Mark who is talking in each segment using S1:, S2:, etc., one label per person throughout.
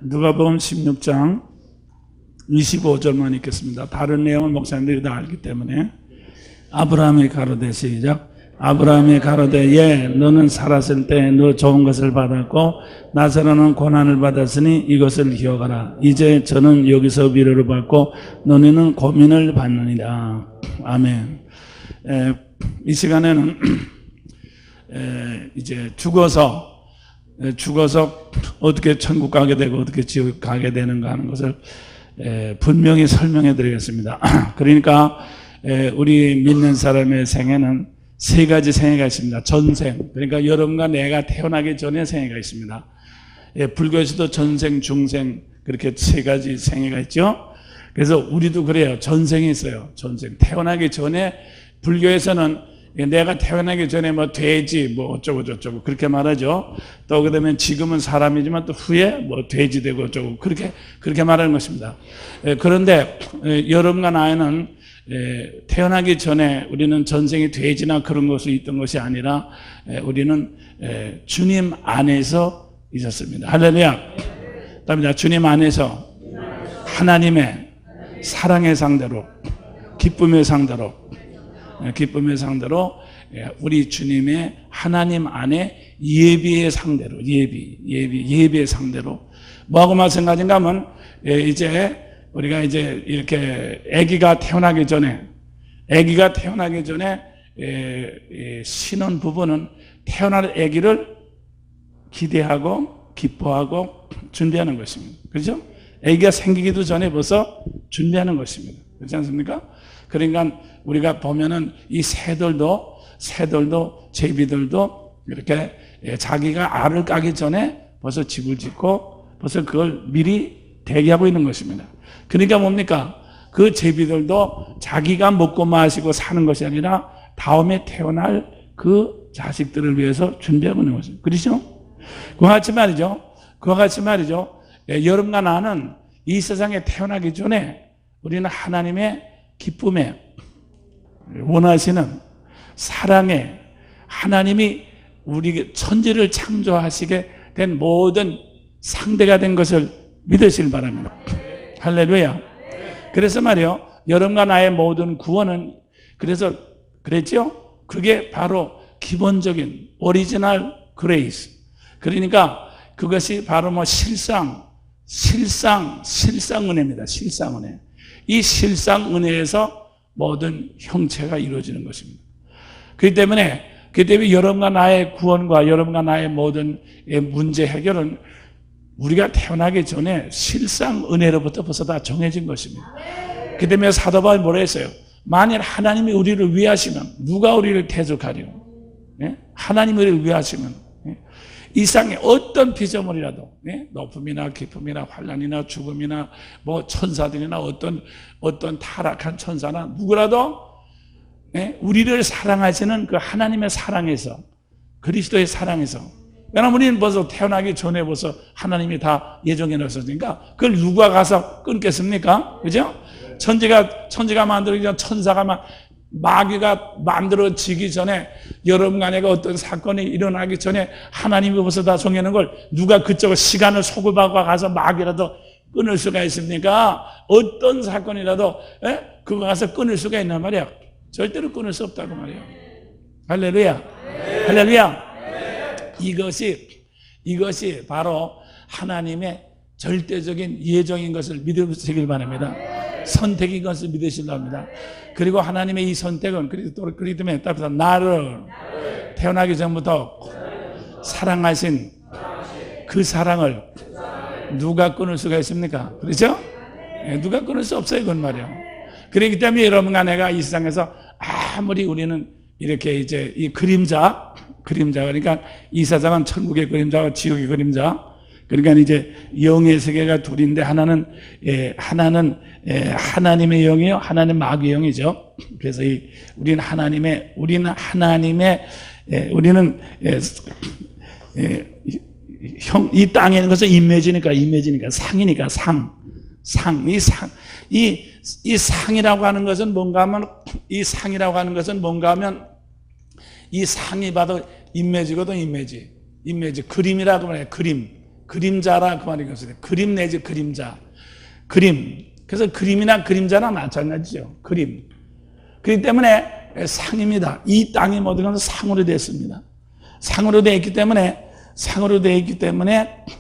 S1: 누가복음 16장 25절만 읽겠습니다. 다른 내용은 목사님들이 다 알기 때문에. 아브라함이 가로되 시작. 아브라함이 가로되 예 너는 살았을 때 너 좋은 것을 받았고 나사로는 고난을 받았으니 이것을 기억하라. 이제 저는 여기서 위로를 받고 너희는 고민을 받느니라. 아멘. 이 시간에는 이제 죽어서 어떻게 천국 가게 되고 어떻게 지옥 가게 되는가 하는 것을 분명히 설명해 드리겠습니다. 그러니까 우리 믿는 사람의 생애는 세 가지 생애가 있습니다. 전생, 그러니까 여러분과 내가 태어나기 전에 생애가 있습니다. 불교에서도 전생, 중생 그렇게 세 가지 생애가 있죠. 그래서 우리도 그래요. 전생이 있어요. 전생. 태어나기 전에 불교에서는 내가 태어나기 전에 뭐 돼지 뭐 어쩌고 저쩌고 그렇게 말하죠. 또 그다음에 지금은 사람이지만 또 후에 뭐 돼지 되고 어쩌고 그렇게 말하는 것입니다. 그런데 여러분과 나이는 태어나기 전에 우리는 전생이 돼지나 그런 것이 있던 것이 아니라 우리는 주님 안에서 있었습니다. 할렐루야. 그다음에 주님 안에서 하나님의 사랑의 상대로 기쁨의 상대로 우리 주님의 하나님 안에 예비의 상대로 예비의 상대로 뭐하고 마찬가지인가 하면 이제 우리가 이제 이렇게 아기가 태어나기 전에 신혼 부부는 태어날 아기를 기대하고 기뻐하고 준비하는 것입니다. 그렇죠? 아기가 생기기도 전에 벌써 준비하는 것입니다. 그렇지 않습니까? 그러니까 우리가 보면은 이 새들도 제비들도 이렇게 자기가 알을 까기 전에 벌써 집을 짓고 벌써 그걸 미리 대기하고 있는 것입니다. 그러니까 뭡니까? 그 제비들도 자기가 먹고 마시고 사는 것이 아니라 다음에 태어날 그 자식들을 위해서 준비하고 있는 것입니다. 그렇죠? 그와 같이 말이죠. 여러분과 나는 이 세상에 태어나기 전에 우리는 하나님의 기쁨에 원하시는 사랑에 하나님이 우리 천지를 창조하시게 된 모든 상대가 된 것을 믿으시길 바랍니다. 할렐루야. 그래서 말이요, 여러분과 나의 모든 구원은 그랬죠? 그게 바로 기본적인 오리지널 그레이스. 그러니까 그것이 바로 뭐 실상 은혜입니다. 실상 은혜. 이 실상 은혜에서 모든 형체가 이루어지는 것입니다. 그렇기 때문에 여러분과 나의 구원과 여러분과 나의 모든 문제 해결은 우리가 태어나기 전에 실상 은혜로부터 벌써 다 정해진 것입니다. 그렇기 때문에 사도 바울이 뭐라 했어요? 만일 하나님이 우리를 위하시면 누가 우리를 대적하리요? 하나님이 우리를 위하시면 이 세상에 어떤 피조물이라도 높음이나 깊음이나 환난이나 죽음이나 뭐 천사들이나 어떤 타락한 천사나 누구라도 우리를 사랑하시는 그 하나님의 사랑에서 그리스도의 사랑에서 왜냐하면 우리는 벌써 태어나기 전에 벌써 하나님이 다 예정해 놓으셨으니까 그걸 누가 가서 끊겠습니까? 그죠? 천지가 만들어지기 전 천사가 마귀가 만들어지기 전에 여러분과 내가 어떤 사건이 일어나기 전에 하나님이 벌써 다 정해놓은 걸 누가 그쪽을 시간을 소급하고 가서 마귀라도 끊을 수가 있습니까? 어떤 사건이라도 그거 가서 끊을 수가 있단 말이야. 절대로 끊을 수 없다고 말이야. 할렐루야. 할렐루야. 이것이 바로 하나님의 절대적인 예정인 것을 믿으시길 바랍니다. 선택인 것을 믿으시길 바랍니다. 그리고 하나님의 이 선택은 그렇기 때문에 따라서 나를 태어나기 전부터 사랑하신 그 사랑을 누가 끊을 수가 있습니까? 그렇죠? 누가 끊을 수 없어요, 그건 말이에요. 그렇기 때문에 여러분과 내가 이 세상에서 아무리 우리는 이렇게 이제 이 그림자 그러니까 이 세상은 천국의 그림자와 지옥의 그림자. 그러니까 이제 영의 세계가 둘인데 하나는 하나님의 영이요, 하나는 마귀의 영이죠. 그래서 우리는 이 땅에 있는 것은 이미지니까 상이니까 이 상이라고 하는 것은 뭔가 하면 이 상이 봐도 이미지거든. 이미지 그림이라고 말해요. 그림자라 그 말인 것이죠. 그림 내지 그림자. 그림. 그래서 그림이나 그림자나 마찬가지죠. 그림. 그렇기 때문에 상입니다. 이 땅이 모든 것은 상으로 됐습니다. 상으로 되어 있기 때문에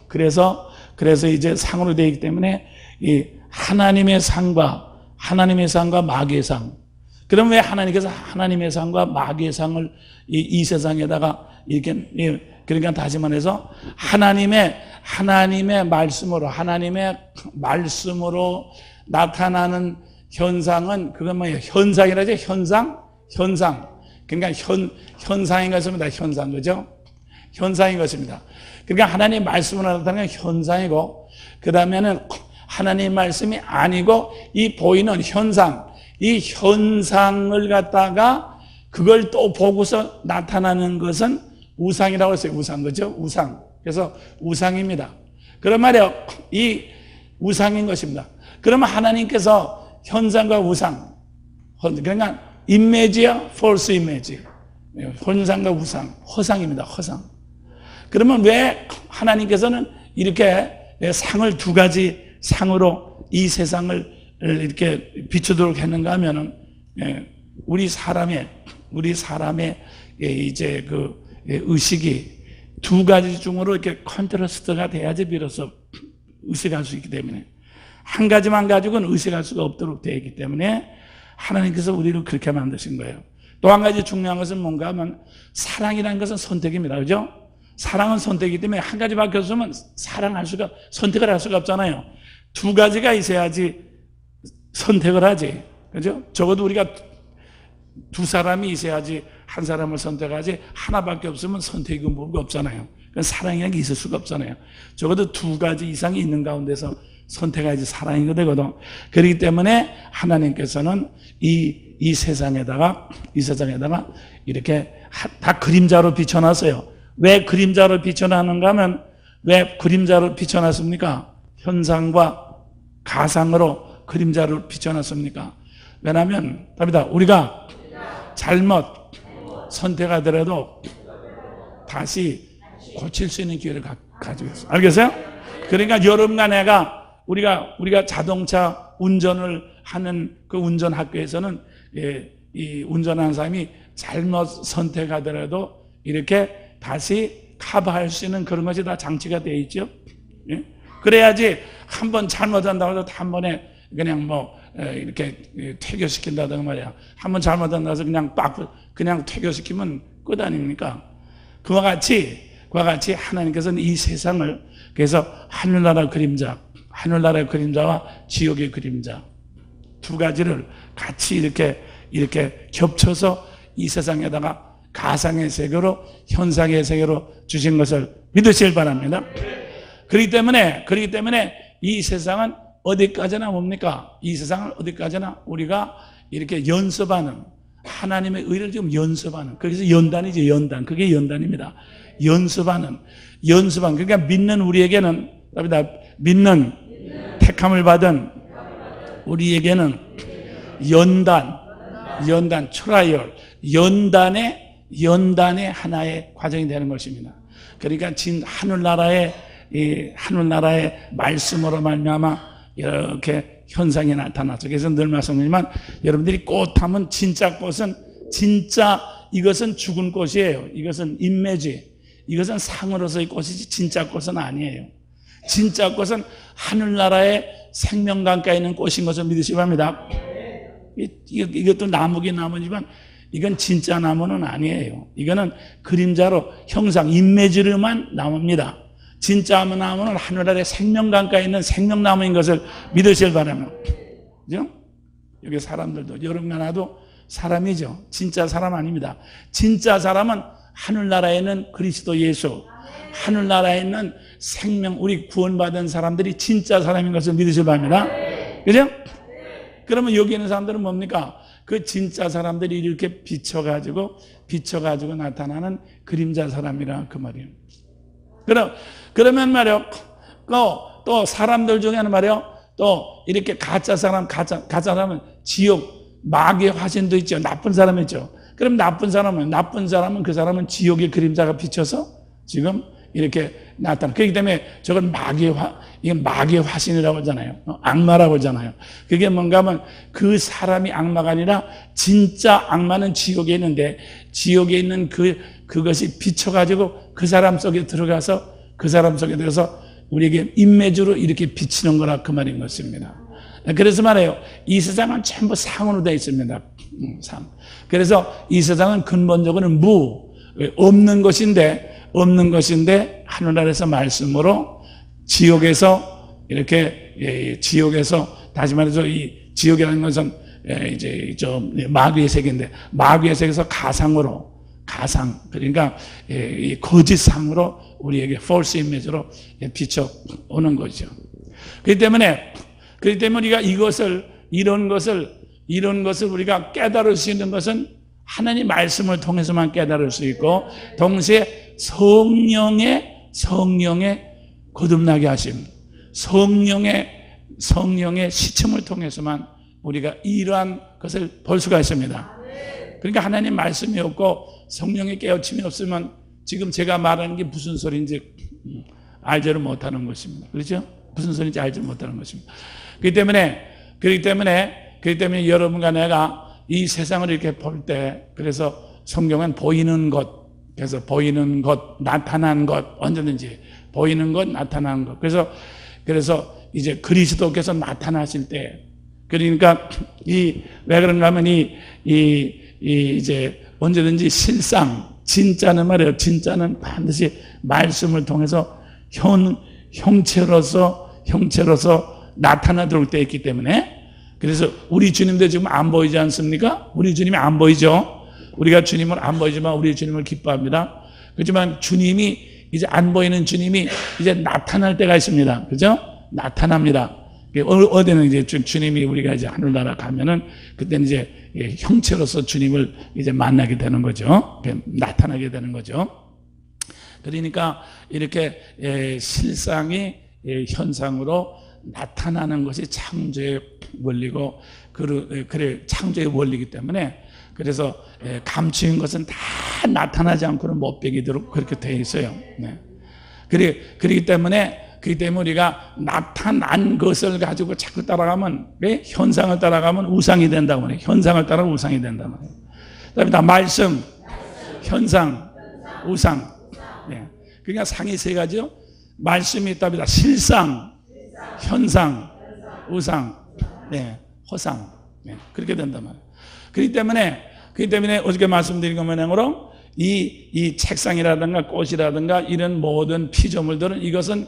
S1: 그래서 이제 상으로 되어 있기 때문에 이 하나님의 상과 마귀의 상. 그럼 왜 하나님께서 하나님의 상과 마귀의 상을 이 세상에다가 이렇게, 그러니까 다시 말해서 하나님의 말씀으로 나타나는 현상은 그건 뭐예요? 현상이라죠? 현상. 그러니까 현상인 것입니다. 현상, 그죠? 현상인 것입니다. 그러니까 하나님 말씀으로 나타나는 현상이고, 그 다음에는 하나님 말씀이 아니고 이 보이는 이 현상을 갖다가 그걸 또 보고서 나타나는 것은 우상이라고 했어요. 우상, 그죠? 우상. 그래서 우상입니다. 그런 말이요. 이 우상인 것입니다. 그러면 하나님께서 현상과 우상, 그러니까 이미지야, false image. 현상과 우상, 허상입니다. 허상. 그러면 왜 하나님께서는 이렇게 상을 두 가지 상으로 이 세상을 이렇게 비추도록 했는가 하면은, 우리 사람의 이제 그 의식이 두 가지 중으로 이렇게 컨트라스트가 돼야지 비로소 의식할 수 있기 때문에, 한 가지만 가지고는 의식할 수가 없도록 되어 있기 때문에 하나님께서 우리를 그렇게 만드신 거예요. 또 한 가지 중요한 것은 뭔가 하면 사랑이라는 것은 선택입니다. 그죠? 사랑은 선택이기 때문에 한 가지밖에 없으면 선택을 할 수가 없잖아요. 두 가지가 있어야지 선택을 하지. 그죠? 적어도 우리가 두 사람이 있어야지 한 사람을 선택하지, 하나밖에 없으면 선택이 뭐가 없잖아요. 그건 사랑이라는 게 있을 수가 없잖아요. 적어도 두 가지 이상이 있는 가운데서 선택해야지 사랑이 되거든. 그렇기 때문에 하나님께서는 이 세상에다가 이렇게 다 그림자로 비춰놨어요. 왜 그림자로 비춰놨는가 하면, 왜 그림자로 비춰놨습니까? 현상과 가상으로 그림자를 비춰놨습니까? 왜냐하면 답이다. 우리가 잘못 선택하더라도 다시 고칠 수 있는 기회를 가지고 있어요. 알겠어요? 그러니까 여러분과 내가 우리가 자동차 운전을 하는 그 운전학교에서는 이 운전하는 사람이 잘못 선택하더라도 이렇게 다시 커버할 수 있는 그런 것이 다 장치가 되어 있죠. 예? 그래야지 한 번 잘못한다고 해서 한 번에 그냥 이렇게 퇴교시킨다든가 말이야. 한 번 잘못한다고 해서 그냥 퇴교시키면 끝 아닙니까? 그와 같이 하나님께서는 이 세상을, 그래서 하늘나라의 그림자와 지옥의 그림자 두 가지를 같이 이렇게 겹쳐서 이 세상에다가 가상의 세계로, 현상의 세계로 주신 것을 믿으시길 바랍니다. 그렇기 때문에 이 세상은 어디까지나 뭡니까? 이 세상은 어디까지나 우리가 이렇게 연습하는, 하나님의 의를 지금 연습하는, 그래서 연단이죠. 연단. 그게 연단입니다. 연습하는. 그러니까 믿는 우리에게는, 믿는 택함을 받은 우리에게는 연단, 트라이얼, 연단의 하나의 과정이 되는 것입니다. 그러니까 하늘나라의 말씀으로 말미암아 이렇게 현상이 나타났죠. 그래서 늘 말씀드리지만, 여러분들이 꽃하면 진짜 꽃은, 이것은 죽은 꽃이에요. 이것은 인매지. 이것은 상으로서의 꽃이지 진짜 꽃은 아니에요. 진짜 꽃은 하늘나라의 생명강가에 있는 꽃인 것을 믿으시기 바랍니다. 이것도 나무긴 나무지만 이건 진짜 나무는 아니에요. 이거는 그림자로, 형상, 인매지로만 나무입니다. 진짜 나무는 하늘아래 생명강가에 있는 생명나무인 것을 믿으시길 바랍니다. 그죠? 여기 사람들도, 여러분과 나도 사람이죠. 진짜 사람 아닙니다. 진짜 사람은 하늘나라에 있는 그리스도 예수, 하늘나라에 있는 생명, 우리 구원받은 사람들이 진짜 사람인 것을 믿으시길 바랍니다. 그죠? 그러면 여기 있는 사람들은 뭡니까? 그 진짜 사람들이 이렇게 비춰가지고 나타나는 그림자 사람이라 그 말이에요. 그러면 말이요, 또 사람들 중에는 말이요, 또 이렇게 가짜 사람은 지옥, 마귀의 화신도 있죠. 나쁜 사람 있죠. 그럼 나쁜 사람은 그 사람은 지옥의 그림자가 비쳐서 지금 이렇게 나타나. 그렇기 때문에 저건 이건 마귀의 화신이라고 하잖아요. 악마라고 하잖아요. 그게 뭔가 하면 그 사람이 악마가 아니라 진짜 악마는 지옥에 있는데 지옥에 있는 그것이 비춰가지고 그 사람 속에 들어가서 우리에게 인매주로 이렇게 비치는 거라 그 말인 것입니다. 그래서 말해요. 이 세상은 전부 상으로 되어 있습니다. 상. 그래서 이 세상은 근본적으로는 없는 것인데 하늘 아래서 말씀으로 지옥에서 이렇게 지옥에서 다시 말해서 이 지옥이라는 것은 이제 마귀의 세계인데 마귀의 세계에서 가상 그러니까 이 거짓상으로 우리에게 false image로 비춰오는 거죠. 그렇기 때문에 우리가 이런 것을 우리가 깨달을 수 있는 것은 하나님 말씀을 통해서만 깨달을 수 있고 동시에 성령의 거듭나게 하심, 성령의 시침을 통해서만 우리가 이러한 것을 볼 수가 있습니다. 그러니까 하나님 말씀이 없고 성령의 깨우침이 없으면 지금 제가 말하는 게 무슨 소리인지 알지를 못하는 것입니다. 그렇죠? 무슨 소리인지 알지 못하는 것입니다. 그렇기 때문에 여러분과 내가 이 세상을 이렇게 볼 때, 그래서 성경은 보이는 것, 나타난 것, 언제든지 보이는 것, 나타난 것. 그래서 이제 그리스도께서 나타나실 때, 그러니까 왜 그런가 하면 이제 언제든지 진짜는 말이에요. 진짜는 반드시 말씀을 통해서 형체로서 나타나도록 되어 있기 때문에 그래서 우리 주님도 지금 안 보이지 않습니까? 우리 주님이 안 보이죠. 우리가 주님을 안 보이지만 우리 주님을 기뻐합니다. 그렇지만 주님이 이제 안 보이는 주님이 이제 나타날 때가 있습니다. 그죠? 나타납니다. 어디는 이제 주님이 우리가 이제 하늘나라 가면은 그때는 이제 형체로서 주님을 이제 만나게 되는 거죠. 나타나게 되는 거죠. 그러니까 이렇게 실상이 현상으로 나타나는 것이 창조의 원리고 그래 창조의 원리이기 때문에 그래서 감추인 것은 다 나타나지 않고는 못 배기도록 그렇게 되어 있어요. 네. 그렇기 때문에 우리가 나타난 것을 가지고 자꾸 따라가면 현상을 따라가면 우상이 된다고 해요. 현상을 따라 우상이 된다고 해요. 그다음에 다 말씀, 현상, 우상. 네. 그러니까 상이 세 가지요. 말씀이 있답니다. 실상, 현상, 우상, 허상. 네. 그렇게 된단 말이에요. 그렇기 때문에 어저께 말씀드린 것만으로 이 책상이라든가 꽃이라든가 이런 모든 피조물들은 이것은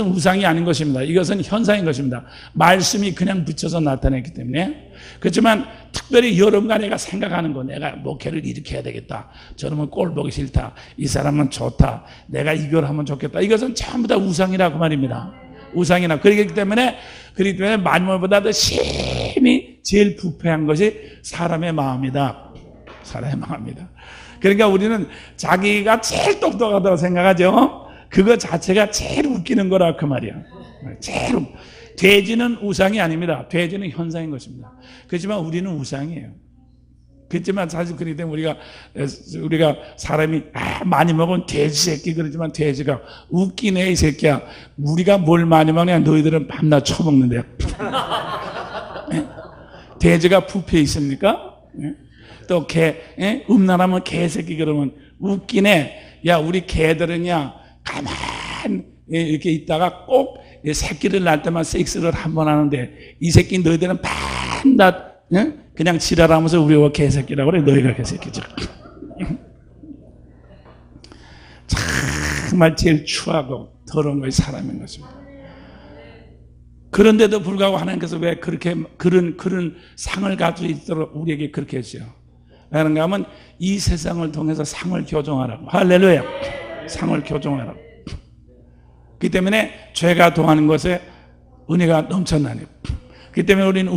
S1: 우상이 아닌 것입니다. 이것은 현상인 것입니다. 말씀이 그냥 붙여서 나타냈기 때문에. 그렇지만 특별히 여러분과 내가 생각하는 거, 내가 목회를 이렇게 해야 되겠다, 저놈은 꼴 보기 싫다, 이 사람은 좋다, 내가 이걸 하면 좋겠다, 이것은 전부 다 우상이라고 말입니다. 우상이나. 그렇기 때문에 만물보다 더 심히 제일 부패한 것이 사람의 마음이다. 사람의 마음이다. 그러니까 우리는 자기가 제일 똑똑하다고 생각하죠. 그거 자체가 제일 웃기는 거라 그 말이야. 돼지는 우상이 아닙니다. 돼지는 현상인 것입니다. 그렇지만 우리는 우상이에요. 그렇지만 사실 그렇기 때문에 우리가 사람이 많이 먹으면 돼지 새끼 그러지만 돼지가 웃기네 이 새끼야. 우리가 뭘 많이 먹냐? 너희들은 밤낮 처먹는데. 돼지가 부패 있습니까? 또 음란하면 개새끼 그러면 웃기네. 야, 우리 개들은야 가만 이렇게 있다가 꼭 새끼를 낳을 때만 섹스를 한 번 하는데 이 새끼 너희들은 밤낮 그냥 지랄하면서 우리가 개새끼라고 그래. 너희가 개새끼죠. 정말 제일 추하고 더러운 것이 사람인 것입니다. 그런데도 불구하고 하나님께서 왜 그렇게 그런 상을 가지고 있도록 우리에게 그렇게 했어요. 그런가 하면 이 세상을 통해서 상을 교정하라고. 할렐루야. 상을 교정하라고. 그렇기 때문에 죄가 동하는 것에 은혜가 넘쳐나니. 그렇기 때문에 우리는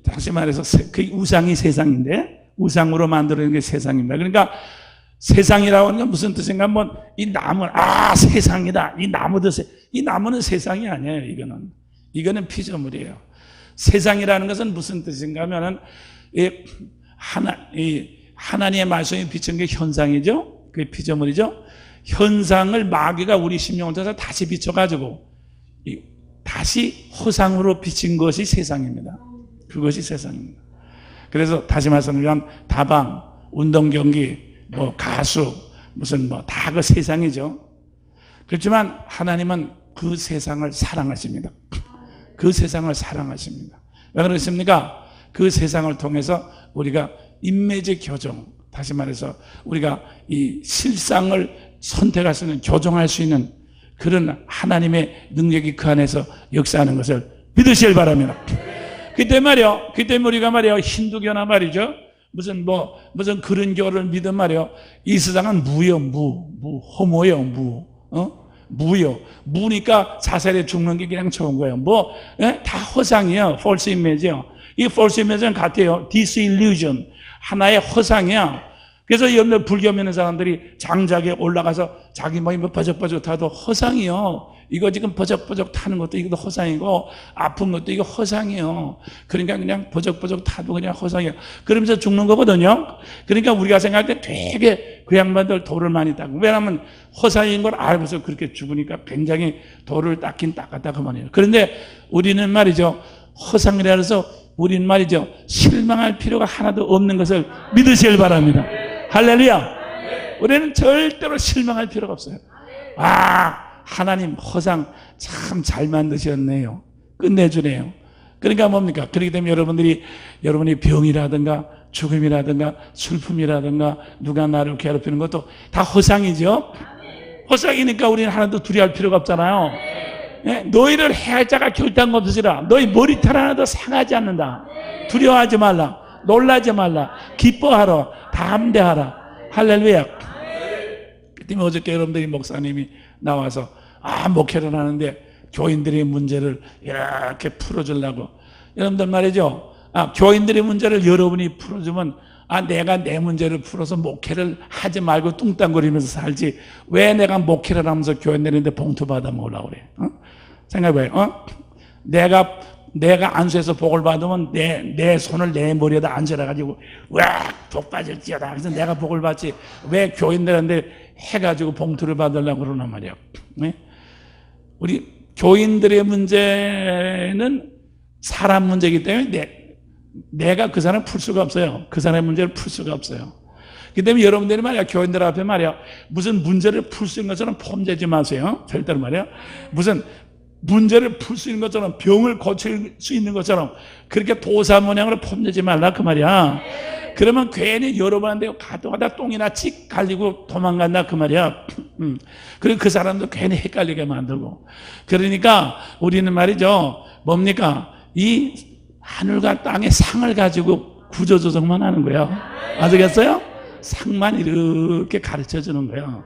S1: 다시 말해서 그 우상이 세상인데 우상으로 만들어낸 게 세상입니다. 그러니까 세상이라고 하는 건 무슨 뜻인가 하면 이 나무는 세상이다. 이 나무는 세상이 아니에요. 이거는 피조물이에요. 세상이라는 것은 무슨 뜻인가 하면은 하나님의 말씀이 비친 게 현상이죠. 그게 피조물이죠. 현상을 마귀가 우리 심령을 통해서 다시 비춰가지고 다시 허상으로 비친 것이 세상입니다. 그것이 세상입니다. 그래서 다시 말씀드리면 다방, 운동 경기, 뭐 가수, 무슨 뭐 다 그 세상이죠. 그렇지만 하나님은 그 세상을 사랑하십니다. 그 세상을 사랑하십니다. 왜 그렇습니까? 그 세상을 통해서 우리가 인매제 교정, 다시 말해서 우리가 이 실상을 선택할 수 있는, 교정할 수 있는 그런 하나님의 능력이 그 안에서 역사하는 것을 믿으시길 바랍니다. 그때 말이요, 그때 우리가 말이요, 힌두교나 말이죠, 무슨 그런 교를 믿은 말이요, 이 세상은 무요, 허무요, 무요. 무니까 자살에 죽는 게 그냥 좋은 거예요. 다 허상이에요. false image요. 이 false image는 같아요. disillusion. 하나의 허상이야. 그래서 여러분들 불교 믿는 사람들이 장작에 올라가서 자기 몸이 버적버적 타도 허상이요. 이거 지금 버적버적 타는 것도 이것도 허상이고, 아픈 것도 이거 허상이요. 그러니까 그냥 버적버적 타도 그냥 허상이요. 그러면서 죽는 거거든요. 그러니까 우리가 생각할 때 되게 그 양반들 돌을 많이 닦고, 왜냐하면 허상인 걸 알고서 그렇게 죽으니까 굉장히 돌을 닦긴 닦았다 그 말이에요. 그런데 우리는 말이죠, 허상이라 해서 우리는 말이죠, 실망할 필요가 하나도 없는 것을 믿으시길 바랍니다. 할렐루야. 우리는 절대로 실망할 필요가 없어요. 하나님 허상 참 잘 만드셨네요. 끝내주네요. 그러니까 뭡니까? 그렇기 때문에 여러분이 병이라든가 죽음이라든가 슬픔이라든가 누가 나를 괴롭히는 것도 다 허상이죠. 허상이니까 우리는 하나도 두려워할 필요가 없잖아요. 너희를 해할 자가 결단코 없으시라. 너희 머리털 하나도 상하지 않는다. 두려워하지 말라. 놀라지 말라. 기뻐하라. 담대하라. 할렐루야. 그 때문에 어저께 여러분들이 목사님이 나와서 목회를 하는데 교인들의 문제를 이렇게 풀어주려고, 여러분들 말이죠, 교인들의 문제를 여러분이 풀어주면 내가 내 문제를 풀어서 목회를 하지 말고 뚱땅거리면서 살지, 왜 내가 목회를 하면서 교인들인데 봉투 받아 먹으려고 그래? 생각해봐요. 내가 안수해서 복을 받으면 내 손을 내 머리에다 앉혀가지고 복 빠질지어다. 그래서 내가 복을 받지, 왜 교인들한테 해가지고 봉투를 받으려고 그러란 말이에요. 우리 교인들의 문제는 사람 문제이기 때문에 내가 그 사람을 풀 수가 없어요. 그 사람의 문제를 풀 수가 없어요. 그렇기 때문에 여러분들이 말이야, 교인들 앞에 말이야, 무슨 문제를 풀 수 있는 것처럼 폼재지 마세요. 절대로 말이야. 무슨 문제를 풀 수 있는 것처럼, 병을 고칠 수 있는 것처럼 그렇게 도사 모양으로 폼재지 말라 그 말이야. 그러면 괜히 여러분한테 가다가 똥이나 칙 갈리고 도망간다 그 말이야. 그리고 그 사람도 괜히 헷갈리게 만들고. 그러니까 우리는 말이죠, 뭡니까? 이 하늘과 땅의 상을 가지고 구조조정만 하는 거예요. 아시겠어요? 상만 이렇게 가르쳐 주는 거예요.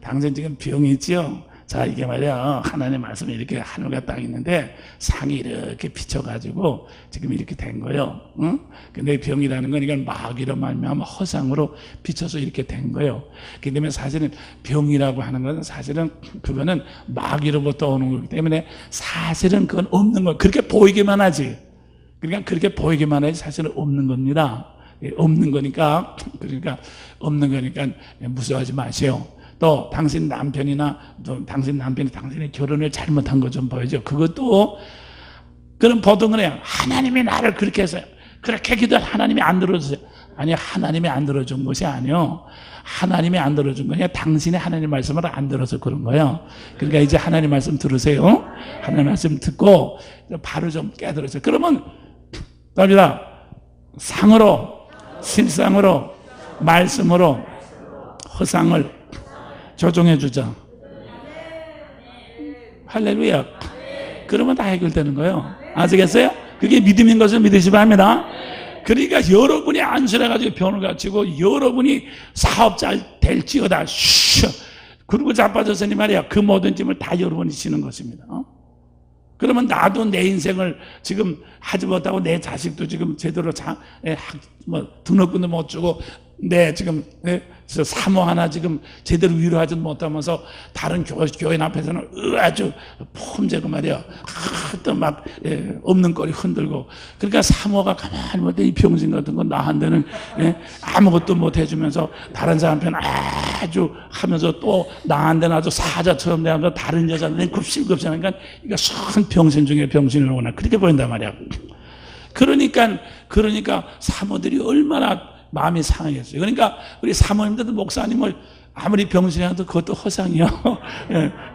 S1: 당신 지금 병이 있지요? 자, 이게 말이야, 하나님의 말씀이 이렇게 하늘과 땅이 있는데 상이 이렇게 비춰가지고 지금 이렇게 된 거예요. 근데 병이라는 건 이건 마귀로 말미암아 허상으로 비춰서 이렇게 된 거예요. 그렇기 때문에 사실은 병이라고 하는 것은 사실은 그거는 마귀로부터 오는 거기 때문에 사실은 그건 없는 거예요. 그렇게 보이기만 하지. 그러니까 그렇게 보이기만 하지 사실은 없는 겁니다. 없는 거니까, 그러니까 없는 거니까 무서워하지 마세요. 또 당신 남편이나 또 당신 남편이 당신의 결혼을 잘못한 거 좀 보여줘. 그것도 그럼 보통 그래요. 하나님이 나를 그렇게 했어요. 그렇게 기도할 하나님이 안 들어주세요. 아니, 하나님이 안 들어준 것이 아니요. 하나님이 안 들어준 거냐, 당신의 하나님 말씀을 안 들어서 그런 거예요. 그러니까 이제 하나님 말씀 들으세요. 하나님 말씀 듣고 바로 좀 깨달으세요. 그러면 답니다. 상으로, 실상으로, 말씀으로 허상을 조정해 주자. 할렐루야. 그러면 다 해결되는 거예요. 아시겠어요? 그게 믿음인 것을 믿으시 바랍니다. 그러니까 여러분이 안수해가지고 병을 갖추고 여러분이 사업 잘 될지어다. 그리고 자빠졌으니 말이야, 그 모든 짐을 다 여러분이 지는 것입니다. 그러면 나도 내 인생을 지금 하지 못하고 내 자식도 지금 제대로 등록금도 못 주고 네, 지금, 네, 사모 하나 지금 제대로 위로하지 못하면서 다른 교인 앞에서는 아주 폼재고 말이야. 또 막, 없는 거리 흔들고. 그러니까 사모가 가만히 못해 이 병신 같은 건 나한테는 아무것도 못 해주면서 다른 사람한테는 아주 하면서 또 나한테는 아주 사자처럼 대하면서 다른 여자는 급실급실 하니까 이거 선 병신 중에 병신이로구나. 그렇게 보인단 말이야. 그러니까 사모들이 얼마나 마음이 상하겠어요. 그러니까 우리 사모님들도 목사님을 아무리 병신이라도 그것도 허상이요.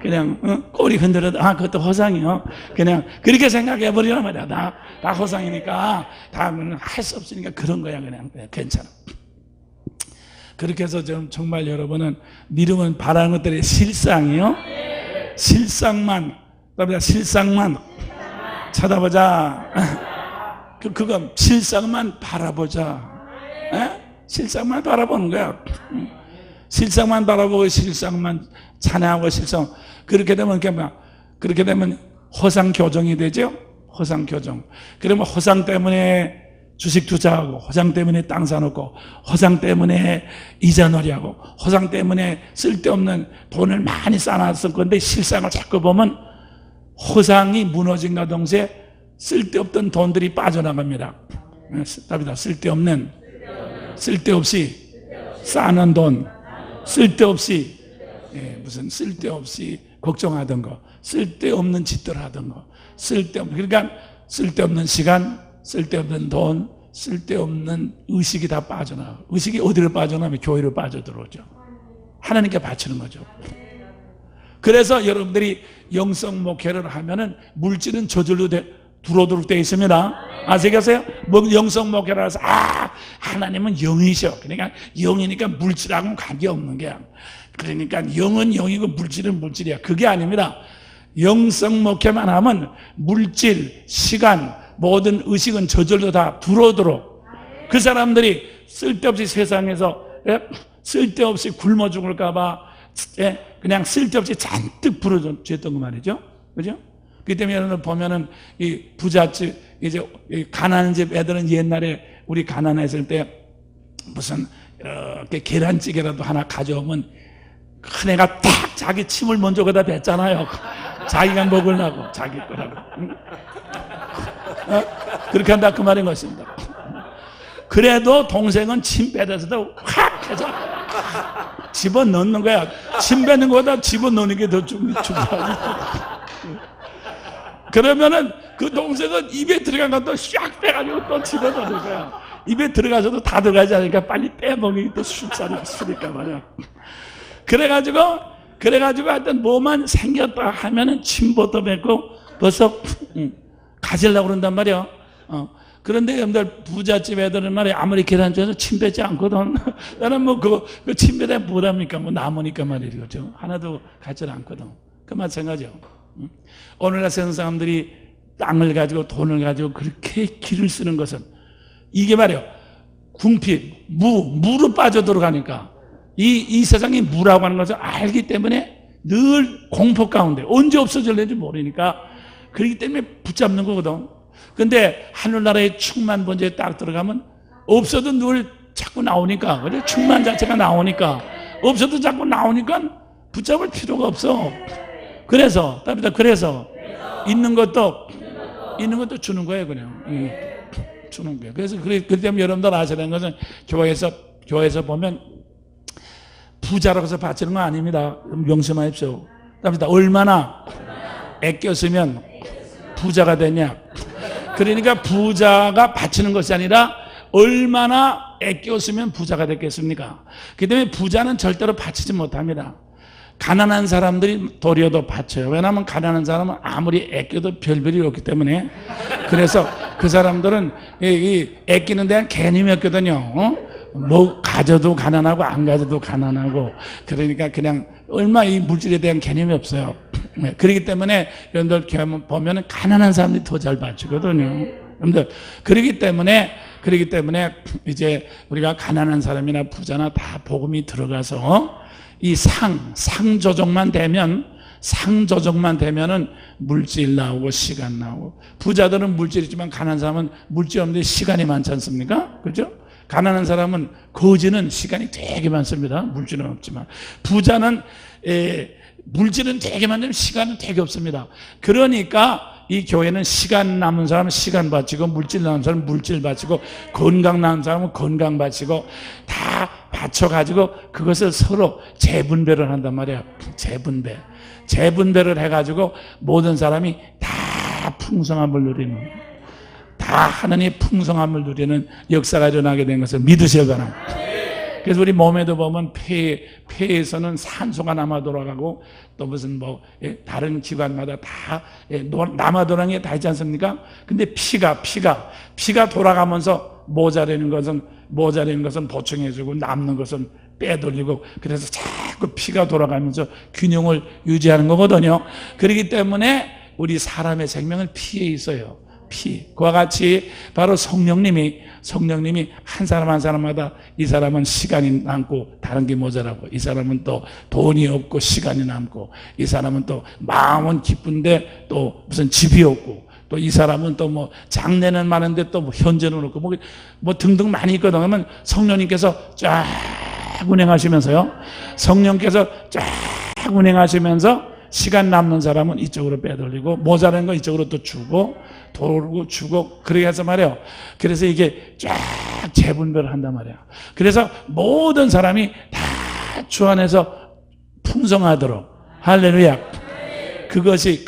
S1: 그냥 꼬리 흔들어도 그것도 허상이요. 그냥 그렇게 생각해버리란 말이야. 다 허상이니까 다 할 수 없으니까 그런 거야. 그냥 괜찮아. 그렇게 해서 정말 여러분은 믿음은 바라는 것들의 실상이요. 실상만 쳐다보자. 그거 실상만 바라보자. 실상만 바라보는 거야. 실상만 바라보고 실상만 찬양하고 실상. 그렇게 되면 허상 교정이 되죠. 허상 교정. 그러면 허상 때문에 주식 투자하고, 허상 때문에 땅 사놓고, 허상 때문에 이자 놀이하고, 허상 때문에 쓸데없는 돈을 많이 쌓아놨을 건데 실상을 자꾸 보면 허상이 무너진가 동시에 쓸데없던 돈들이 빠져나갑니다. 답이다. 쓸데없이 쌓는 돈, 쓸데없이 무슨 쓸데없이 걱정하던 거, 쓸데없는 짓들 하던 거, 그러니까 쓸데없는 시간, 쓸데없는 돈, 쓸데없는 의식이 다 빠져나가. 의식이 어디로 빠져나가면 교회로 빠져들어오죠. 하나님께 바치는 거죠. 그래서 여러분들이 영성 목회를 하면은 물질은 저절로 들어오도록 되어 있습니다. 아시겠어요? 영성 목회를 해서 하나님은 영이셔. 그러니까 영이니까 물질하고는 관계없는 거야. 그러니까 영은 영이고 물질은 물질이야. 그게 아닙니다. 영성 목회만 하면 물질, 시간, 모든 의식은 저절로 다 들어오도록. 그 사람들이 쓸데없이 세상에서 쓸데없이 굶어 죽을까 봐 그냥 쓸데없이 잔뜩 부러졌던 거 말이죠. 그죠? 그 때문에 여러분 보면은 이 부잣집, 이제 가난한 집 애들은 옛날에 우리 가난했을 때 무슨 계란찌개라도 하나 가져오면 큰 애가 딱 자기 침을 먼저 거기다 뱉잖아요. 자기가 먹으려고, 자기 거라고. 그렇게 한다 그 말인 것입니다. 그래도 동생은 침 빼서도 확 해서 집어넣는 거야. 침 빼는 거보다 집어넣는 게 더 중요하지. 그러면은 그 동생은 입에 들어간 것도 샥 빼가지고 또 집어넣는 거야. 입에 들어가서도 다 들어가지 않으니까 빨리 빼먹이 또 술이니까 말이야. 그래가지고 하여튼 뭐만 생겼다 하면은 침부터 뱉고 벌써 가지려고 그런단 말이야. 그런데 여러분들 부잣집 애들은 말이야 아무리 계란줘도 침 뱉지 않거든. 나는 뭐 그 침 뱉에 뭐랍니까? 뭐 남으니까 말이죠. 하나도 가지를 않거든. 그 마찬가지요. 오늘날 세상 사람들이 땅을 가지고 돈을 가지고 그렇게 길을 쓰는 것은 이게 말이에요. 궁핍, 무로 빠져들어가니까 이 세상이 무라고 하는 것을 알기 때문에 늘 공포 가운데 언제 없어질는지 모르니까 그렇기 때문에 붙잡는 거거든. 근데 하늘나라의 충만 번제에 딱 들어가면 없어도 늘 자꾸 나오니까, 그래? 충만 자체가 나오니까 없어도 자꾸 나오니까 붙잡을 필요가 없어. 그래서 있는 것도 주는 거예요, 그냥. 주는 거예요. 그래서 그 때문에 여러분들 아셔야 되는 것은 교회에서 보면 부자라고 해서 바치는 건 아닙니다. 명심하십시오. 얼마나 아꼈으면 부자가 되냐. 그러니까 부자가 바치는 것이 아니라 얼마나 아꼈으면 부자가 됐겠습니까? 그 때문에 부자는 절대로 바치지 못합니다. 가난한 사람들이 도리어도 바쳐요. 왜냐하면 가난한 사람은 아무리 아껴도 별별이 없기 때문에. 그래서 그 사람들은 이 아끼는 데는 개념이 없거든요. 뭐 가져도 가난하고 안 가져도 가난하고, 그러니까 그냥 얼마 이 물질에 대한 개념이 없어요. 그렇기 때문에 여러분들 보면은 가난한 사람들이 더 잘 바치거든요. 여러분들 그렇기 때문에 이제 우리가 가난한 사람이나 부자나 다 복음이 들어가서 이 상 조정만 되면은 물질 나오고 시간 나오고. 부자들은 물질이지만 가난한 사람은 물질 없는데 시간이 많지 않습니까? 그죠? 가난한 사람은 거지는 시간이 되게 많습니다. 물질은 없지만 부자는 물질은 되게 많은데 시간은 되게 없습니다. 그러니까 이 교회는 시간 남은 사람은 시간 바치고 물질 남은 사람은 물질 바치고 건강 남은 사람은 건강 바치고 다 바쳐가지고 그것을 서로 재분배를 한단 말이에요. 재분배를 해가지고 모든 사람이 다 풍성함을 누리는, 다 하나님의 풍성함을 누리는 역사가 일어나게 된 것을 믿으셔야 바랍니다. 그래서 우리 몸에도 보면 폐에서는 산소가 남아 돌아가고 또 무슨 다른 기관마다 다 남아 돌아가는 게 다 있지 않습니까? 근데 피가 돌아가면서 모자라는 것은 보충해주고 남는 것은 빼돌리고, 그래서 자꾸 피가 돌아가면서 균형을 유지하는 거거든요. 그렇기 때문에 우리 사람의 생명은 피에 있어요. 피. 그와 같이 바로 성령님이 한 사람 한 사람마다, 이 사람은 시간이 남고 다른 게 모자라고, 이 사람은 또 돈이 없고 시간이 남고, 이 사람은 또 마음은 기쁜데 또 무슨 집이 없고, 또 이 사람은 또 뭐 장래는 많은데 또 뭐 현재는 없고 뭐 등등 많이 있거든. 그러면 성령님께서 쫙 운행하시면서요. 성령께서 쫙 운행하시면서 시간 남는 사람은 이쪽으로 빼돌리고 모자란 거 이쪽으로 또 주고 돌고 주고, 그렇게 해서 말이에요. 그래서 이게 쫙 재분배를 한단 말이에요. 그래서 모든 사람이 다 주 안에서 풍성하도록, 할렐루야. 그것이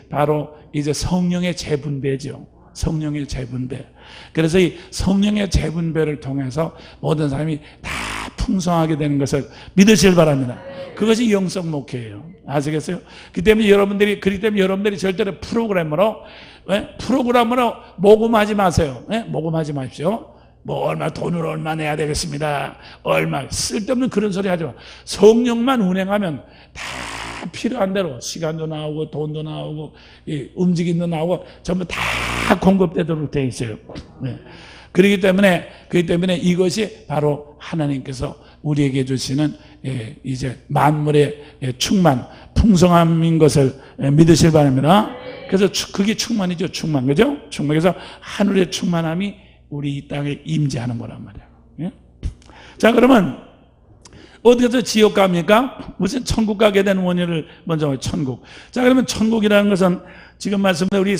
S1: 바로 이제 성령의 재분배죠. 성령의 재분배. 그래서 이 성령의 재분배를 통해서 모든 사람이 다 풍성하게 되는 것을 믿으시길 바랍니다. 그것이 영성 목회예요. 아시겠어요? 그렇기 때문에 여러분들이 절대로 프로그램으로 모금하지 마세요. 모금하지 마십시오. 돈을 얼마 내야 되겠습니다. 얼마, 쓸데없는 그런 소리 하지 마. 성령만 운행하면 다 필요한 대로 시간도 나오고 돈도 나오고 움직임도 나오고 전부 다 공급되도록 되어 있어요. 그렇기 때문에 이것이 바로 하나님께서 우리에게 주시는 이제 만물의 충만, 풍성함인 것을 믿으실 바랍니다. 그래서 그게 충만이죠, 충만. 그죠? 충만. 그래서 하늘의 충만함이 우리 이 땅에 임재하는 거란 말이에요. 자, 그러면 어디서 지옥 갑니까? 무슨 천국 가게 된 원인을 먼저, 천국. 자, 그러면 천국이라는 것은 지금 말씀드린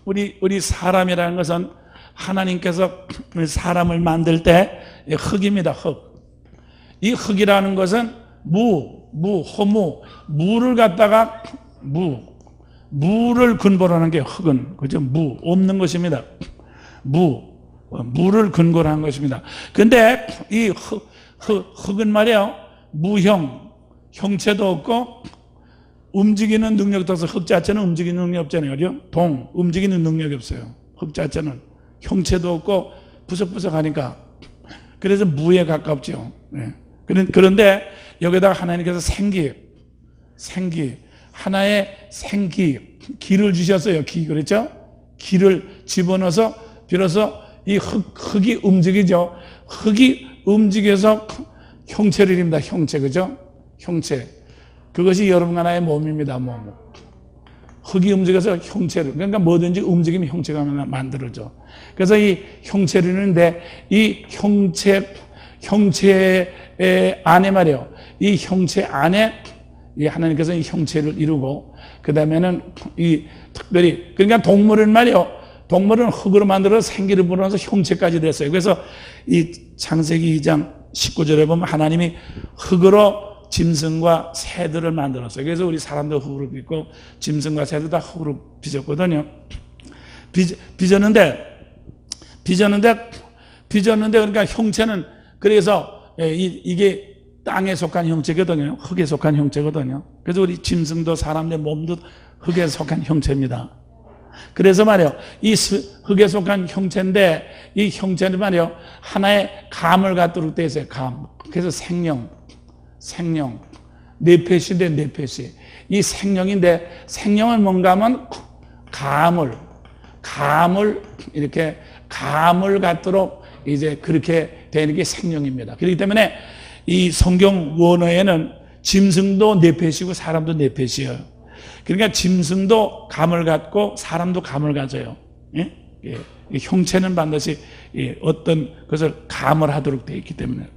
S1: 우리 사람이라는 것은 하나님께서 사람을 만들 때 흙입니다. 흙. 이 흙이라는 것은 허무, 물을 갖다가 물을 근거로 하는 게 흙은, 그죠? 없는 것입니다. 물을 근거로 한 것입니다. 근데 이 흙은 말이에요, 형체도 없고 움직이는 능력도 없어. 흙 자체는 움직이는 능력이 없잖아요. 그죠? 움직이는 능력이 없어요. 흙 자체는 형체도 없고 부석부석하니까. 그래서 무에 가깝죠. 그런데 여기다가 하나님께서 하나의 기를 주셨어요. 그렇죠? 기를 집어넣어서 비로소 이 흙이 움직이죠. 흙이 움직여서 형체를 이룹니다. 형체, 그죠? 형체. 그것이 여러분과 나의 몸입니다. 몸. 흙이 움직여서 형체를, 그러니까 뭐든지 움직이면 형체가 만들어져. 그래서 이 형체를 이루는데, 이 형체 안에 말이에요. 이 형체 안에 이 하나님께서 이 형체를 이루고, 그 다음에는 이 특별히, 그러니까 동물은 말이에요. 동물은 흙으로 만들어서 생기를 불어넣어서 형체까지 됐어요. 그래서 이 창세기 2장 19절에 보면 하나님이 흙으로 짐승과 새들을 만들었어요. 그래서 우리 사람도 흙으로 빚고 짐승과 새도 다 흙으로 빚었거든요. 빚었는데 그러니까 형체는, 그래서 이게 땅에 속한 형체거든요. 흙에 속한 형체거든요. 그래서 우리 짐승도 사람의 몸도 흙에 속한 형체입니다. 그래서 말이요, 이 흙에 속한 형체인데, 이 형체는 말이요, 하나의 감을 갖도록 되어 있어요. 감. 그래서 생명. 뇌폐시인데, 뇌폐시. 이 생명인데, 생명은 뭔가 하면 이렇게 감을 갖도록 이제 그렇게 되는 게 생명입니다. 그렇기 때문에 이 성경 원어에는 짐승도 뇌폐시고 사람도 뇌폐시예요. 그러니까 짐승도 감을 갖고 사람도 감을 가져요. 예? 이 형체는 반드시 어떤 것을 감을 하도록 되어 있기 때문에.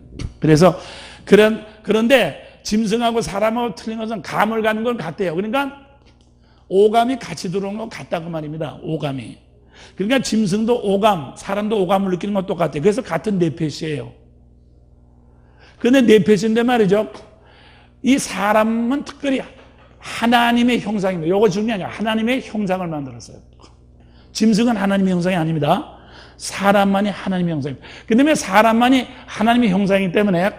S1: 그래서 그런데 짐승하고 사람하고 틀린 것은 감을 가는 건 같대요. 그러니까 오감이 같이 들어오는 건 같다고 말입니다. 오감이. 그러니까 짐승도 오감, 사람도 오감을 느끼는 건 똑같아요. 그래서 같은 네페시예요. 그런데 네페시인데 말이죠. 이 사람은 특별히 하나님의 형상입니다. 이거 중요하냐? 하나님의 형상을 만들었어요. 짐승은 하나님의 형상이 아닙니다. 사람만이 하나님의 형상입니다. 그 다음에 사람만이 하나님의 형상이기 때문에,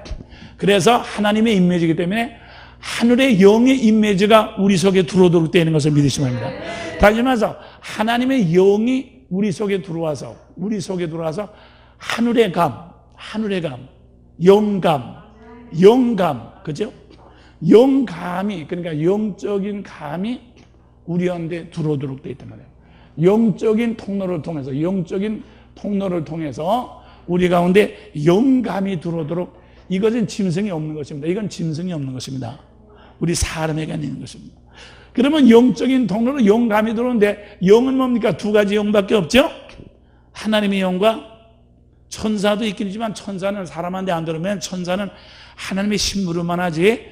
S1: 그래서 하나님의 이미지이기 때문에 하늘의 영의 이미지가 우리 속에 들어오도록 되는 것을 믿으시면 합니다. 다시 말해서 하나님의 영이 우리 속에 들어와서 하늘의 감, 영감, 그죠? 영감이, 그러니까 영적인 감이 우리한테 들어오도록 되어 있단 말이에요. 영적인 통로를 통해서 우리 가운데 영감이 들어오도록. 이것은 짐승이 없는 것입니다. 이건 짐승이 없는 것입니다. 우리 사람에게 있는 것입니다. 그러면 영적인 통로로 영감이 들어오는데, 영은 뭡니까? 두 가지 영밖에 없죠? 하나님의 영과 천사도 있긴 하지만 천사는 사람한테 안 들어오면 천사는 하나님의 심부름만 하지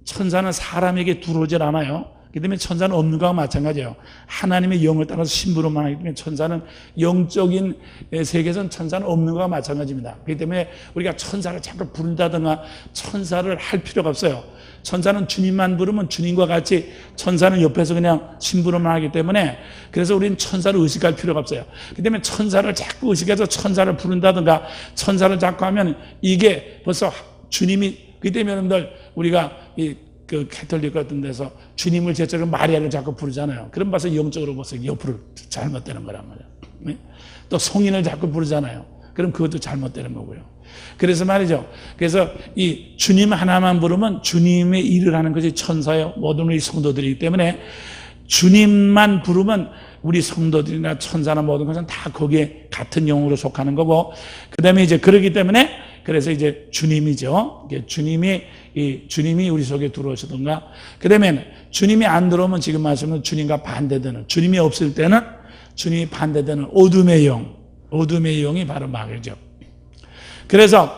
S1: 천사는 사람에게 들어오질 않아요. 그 때문에 천사는 없는 거와 마찬가지예요. 하나님의 영을 따라서 심부름만 하기 때문에 천사는 영적인 세계에서는 천사는 없는 거와 마찬가지입니다. 그렇기 때문에 우리가 천사를 자꾸 부른다든가 천사를 할 필요가 없어요. 천사는 주님만 부르면 주님과 같이 천사는 옆에서 그냥 심부름만 하기 때문에, 그래서 우리는 천사를 의식할 필요가 없어요. 그렇기 때문에 천사를 자꾸 의식해서 천사를 부른다든가 천사를 자꾸 하면 이게 벌써 주님이, 그렇기 때문에 여러분들 우리가 그 캐톨릭 같은 데서 주님을 제쳐서 마리아를 자꾸 부르잖아요. 그럼 봐서 영적으로 보세요. 옆으로 잘못되는 거란 말이에요. 또 성인을 자꾸 부르잖아요. 그럼 그것도 잘못되는 거고요. 그래서 말이죠. 그래서 이 주님 하나만 부르면 주님의 일을 하는 것이 천사요, 모든 우리 성도들이기 때문에 주님만 부르면 우리 성도들이나 천사나 모든 것은 다 거기에 같은 영으로 속하는 거고, 그 다음에 이제 그러기 때문에 그래서 이제 주님이죠. 주님이 우리 속에 들어오시던가, 그 다음에 주님이 안 들어오면 지금 말씀은 주님과 반대되는, 주님이 없을 때는 주님이 반대되는 어둠의 영이 바로 마귀죠. 그래서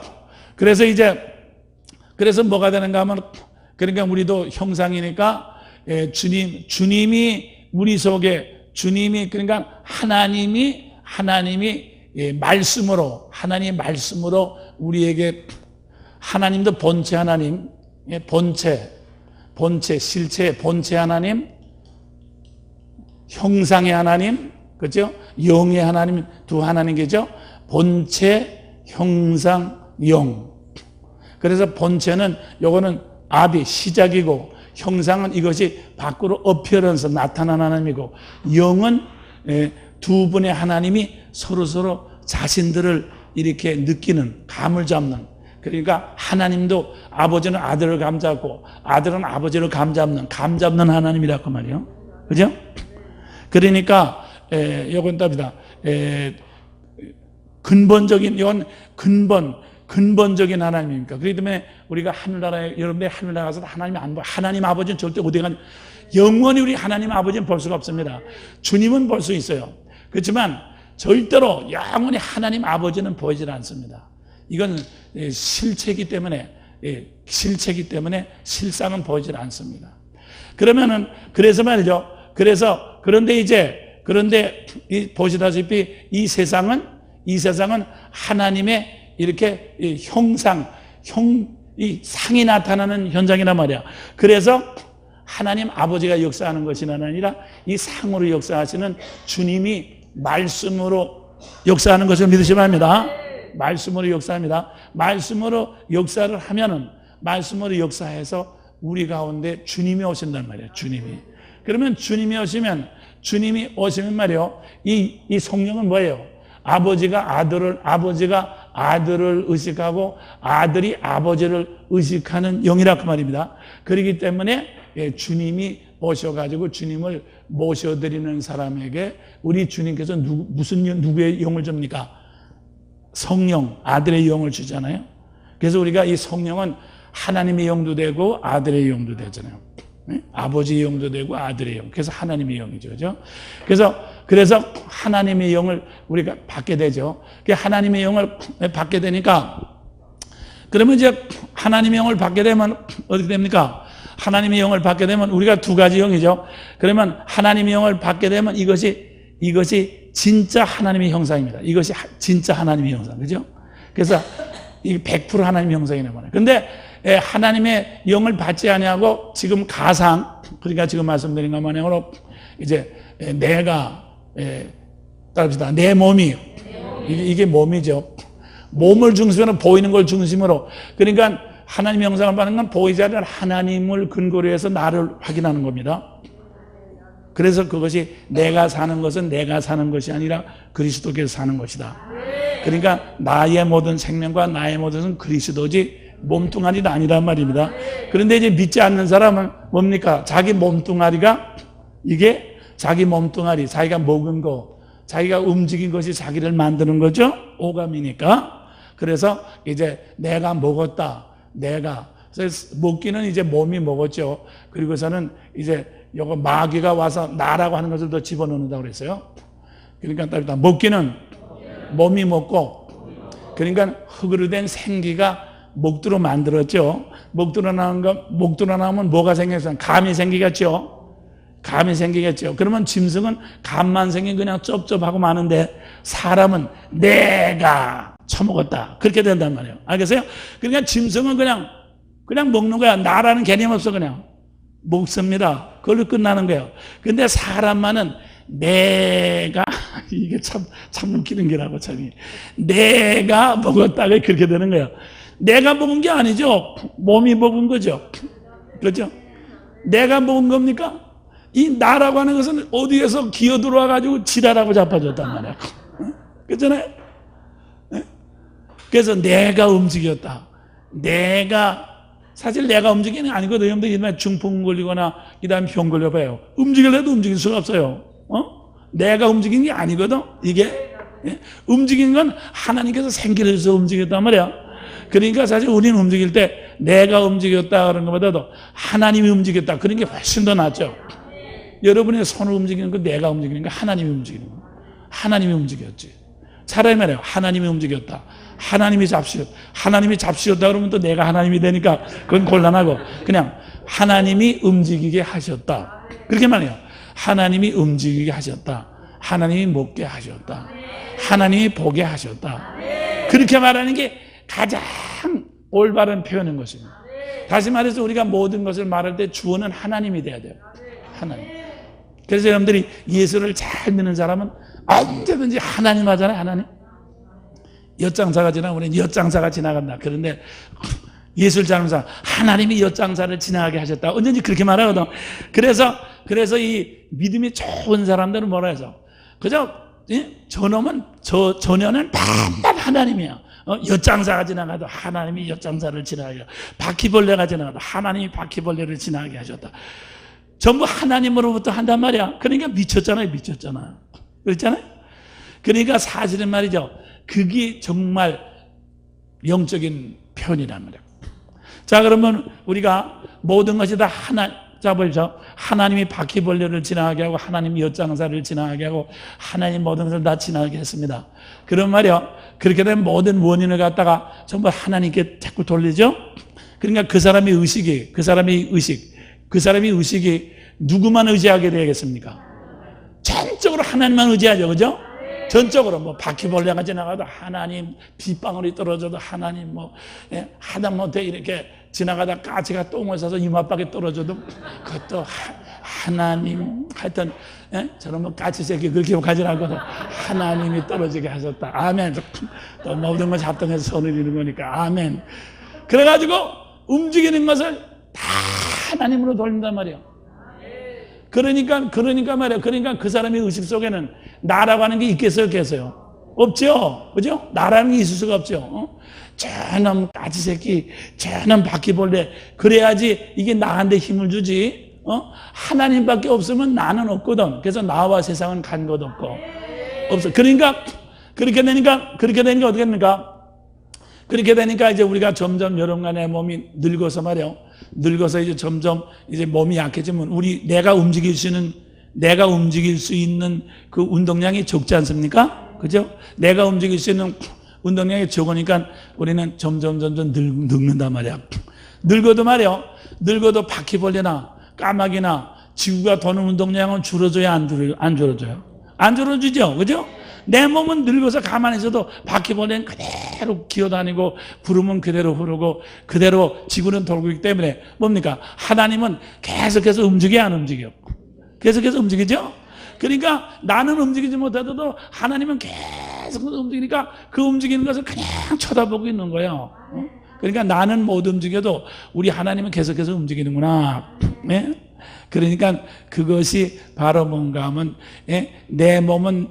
S1: 뭐가 되는가 하면, 그러니까 우리도 형상이니까 주님이 우리 속에, 그러니까 하나님이 말씀으로 우리에게, 하나님도 본체 하나님, 본체, 실체, 본체 하나님, 형상의 하나님, 그죠? 영의 하나님, 두 하나님이죠? 본체, 형상, 영. 그래서 본체는 요거는 아비, 시작이고, 형상은 이것이 밖으로 어피어런스, 나타난 하나님이고, 영은 두 분의 하나님이 서로 자신들을 이렇게 느끼는, 감을 잡는, 그러니까 하나님도 아버지는 아들을 감잡고 아들은 아버지를 감잡는 하나님이라고 말이에요. 그죠? 그러니까 이건 답이다. 이건 근본적인 하나님입니까? 그렇기 때문에 우리가 하늘나라에, 여러분들 하늘나라 가서 하나님 안 봐. 하나님 아버지는 절대 어디 가니, 영원히 우리 하나님 아버지는 볼 수가 없습니다. 주님은 볼 수 있어요. 그렇지만 절대로 영원히 하나님 아버지는 보이질 않습니다. 이건 실체이기 때문에 실상은 보이질 않습니다. 그래서 말이죠. 그런데 보시다시피 이 세상은 하나님의 이렇게 이 상이 나타나는 현장이란 말이야. 그래서 하나님 아버지가 역사하는 것이 아니라 이 상으로 역사하시는 주님이 말씀으로 역사하는 것을 믿으시면 합니다. 말씀으로 역사합니다. 말씀으로 역사를 하면은, 말씀으로 역사해서 우리 가운데 주님이 오신단 말이에요. 그러면 주님이 오시면 말이에요. 이 성령은 뭐예요? 아버지가 아들을 의식하고 아들이 아버지를 의식하는 영이라고 말입니다. 그렇기 때문에 주님이 오셔가지고 주님을 모셔드리는 사람에게 우리 주님께서 누구의 영을 줍니까? 성령, 아들의 영을 주잖아요. 그래서 우리가 이 성령은 하나님의 영도 되고 아들의 영도 되잖아요. 아버지의 영도 되고 아들의 영. 그래서 하나님의 영이죠. 그죠? 그래서 하나님의 영을 우리가 받게 되죠. 하나님의 영을 받게 되니까, 그러면 이제 하나님의 영을 받게 되면 어떻게 됩니까? 하나님의 영을 받게 되면 우리가 두 가지 영이죠. 그러면 하나님의 영을 받게 되면 이것이 진짜 하나님의 형상입니다. 이것이 진짜 하나님의 형상. 그죠? 그래서 이게 100% 하나님의 형상이란 말이에요. 근데 하나님의 영을 받지 아니하고 지금 가상, 그러니까 지금 말씀드린 것만으로 이제 내가, 따릅시다. 내 몸이, 이게 몸이죠. 몸을 중심으로, 보이는 걸 중심으로. 그러니까 하나님의 형상을 받는 건 보이지 않는 하나님을 근거로 해서 나를 확인하는 겁니다. 그래서 그것이 내가 사는 것은 내가 사는 것이 아니라 그리스도께서 사는 것이다. 그러니까 나의 모든 생명과 나의 모든 것은 그리스도지 몸뚱아리가 아니란 말입니다. 그런데 이제 믿지 않는 사람은 뭡니까? 자기 몸뚱아리가, 이게 자기 몸뚱아리, 자기가 먹은 거, 자기가 움직인 것이 자기를 만드는 거죠. 오감이니까. 그래서 이제 내가 먹었다. 그래서 먹기는 이제 몸이 먹었죠. 그리고서는 이제 요거 마귀가 와서 나라고 하는 것을 더 집어넣는다고 그랬어요. 그러니까 먹기는 몸이 먹고, 그러니까 흙으로 된 생기가 목두로 만들었죠. 목두로 나오면 뭐가 생겼어요? 감이 생기겠죠. 그러면 짐승은 감만 생긴 그냥 쩝쩝하고 마는데, 사람은 내가 처먹었다. 그렇게 된단 말이에요. 알겠어요? 그러니까 짐승은 그냥 먹는 거야. 나라는 개념 없어. 그냥 먹습니다. 그걸로 끝나는 거예요. 근데 사람만은 내가, 이게 참 웃기는 게라고, 참. 내가 먹었다가 그렇게 되는 거예요. 내가 먹은 게 아니죠. 몸이 먹은 거죠. 그렇죠? 내가 먹은 겁니까? 이 나라고 하는 것은 어디에서 기어 들어와가지고 지라라고 잡아줬단 말이야. 그렇잖아요? 그래서 내가 움직였다. 사실 내가 움직이는 게 아니거든요. 여러분들 중풍 걸리거나 그 다음에 병 걸려봐요. 움직일래도 움직일 수가 없어요. 내가 움직이는 게 아니거든. 이게 움직이는 건 하나님께서 생기를 줘서 움직였단 말이야. 그러니까 사실 우리는 움직일 때 내가 움직였다 그런 것보다도 하나님이 움직였다 그런 게 훨씬 더 낫죠. 여러분의 손을 움직이는 건 내가 움직이는 거, 하나님이 움직이는 거. 하나님이 움직였지. 차라리 말해요. 하나님이 움직였다. 하나님이 잡수셨다 그러면 또 내가 하나님이 되니까 그건 곤란하고, 그냥 하나님이 움직이게 하셨다. 그렇게 말해요. 하나님이 움직이게 하셨다. 하나님이 먹게 하셨다. 하나님이 보게 하셨다. 그렇게 말하는 게 가장 올바른 표현인 것입니다. 다시 말해서 우리가 모든 것을 말할 때 주어는 하나님이 돼야 돼요. 하나님. 그래서 여러분들이 예수를 잘 믿는 사람은 언제든지 하나님 하잖아요. 하나님. 엿장사가 지나면 엿장사가 지나간다. 그런데 예수를 잘 믿는 사람, 하나님이 엿장사를 지나가게 하셨다. 언제든지 그렇게 말하거든. 그래서 이 믿음이 좋은 사람들은 뭐라 해서, 그저 저놈은 저녀는 반반 하나님이야. 엿장사가 지나가도 하나님이 엿장사를 지나가게, 바퀴벌레가 지나가도 하나님이 바퀴벌레를 지나가게 하셨다. 전부 하나님으로부터 한단 말이야. 그러니까 미쳤잖아요. 그렇잖아요. 그러니까 사실은 말이죠. 그게 정말 영적인 표현이란 말이에요. 자, 그러면 우리가 모든 것이 다 자, 보십시오. 하나님이 바퀴벌레를 지나가게 하고, 하나님이 엿장사를 지나가게 하고, 하나님 모든 것을 다 지나가게 했습니다. 그런 말이요. 그렇게 된 모든 원인을 갖다가 전부 하나님께 자꾸 돌리죠. 그러니까 그 사람의 의식이 누구만 의지하게 되겠습니까? 전적으로 하나님만 의지하죠. 그죠? 전적으로 뭐 바퀴벌레가 지나가도 하나님, 빗방울이 떨어져도 하나님, 하다못해 이렇게 지나가다 까치가 똥을 싸서 이마밖에 떨어져도 그것도 하나님, 하여튼 저런 까치 새끼 그렇게 욕하지 않고도 하나님이 떨어지게 하셨다. 아멘. 또 모든 걸 합당해서 손을 이는 거니까 아멘. 그래가지고 움직이는 것을 다 하나님으로 돌린단 말이에요. 그러니까 말이에요. 그러니까 그 사람의 의식 속에는 나라고 하는 게 있겠어요, 없겠어요? 없죠? 그죠? 나라는 게 있을 수가 없죠. 저놈 까치새끼, 저놈 바퀴벌레, 그래야지 이게 나한테 힘을 주지. 하나님밖에 없으면 나는 없거든. 그래서 나와 세상은 간 것 없고. 없어. 그러니까, 그렇게 되니까 어떻게 됩니까? 그렇게 되니까 이제 우리가 점점 여러분과 내 몸이 늙어서 말이에요. 늙어서 이제 점점 이제 몸이 약해지면 내가 움직일 수 있는 그 운동량이 적지 않습니까? 그죠? 내가 움직일 수 있는 운동량이 적으니까 우리는 점점 늙는단 말이야. 늙어도 바퀴벌레나 까마귀나 지구가 도는 운동량은 줄어져요, 안 줄어져요? 안 줄어지죠, 그죠? 내 몸은 늙어서 가만히 있어도 바퀴벌레는 그대로 기어다니고 구름은 그대로 흐르고 그대로 지구는 돌고 있기 때문에 뭡니까? 하나님은 계속해서 움직여, 안 움직여? 계속해서 움직이죠? 그러니까 나는 움직이지 못하더라도 하나님은 계속 움직이니까 그 움직이는 것을 그냥 쳐다보고 있는 거예요. 그러니까 나는 못 움직여도 우리 하나님은 계속해서 움직이는구나. 네? 그러니까 그것이 바로 뭔가 하면 내 몸은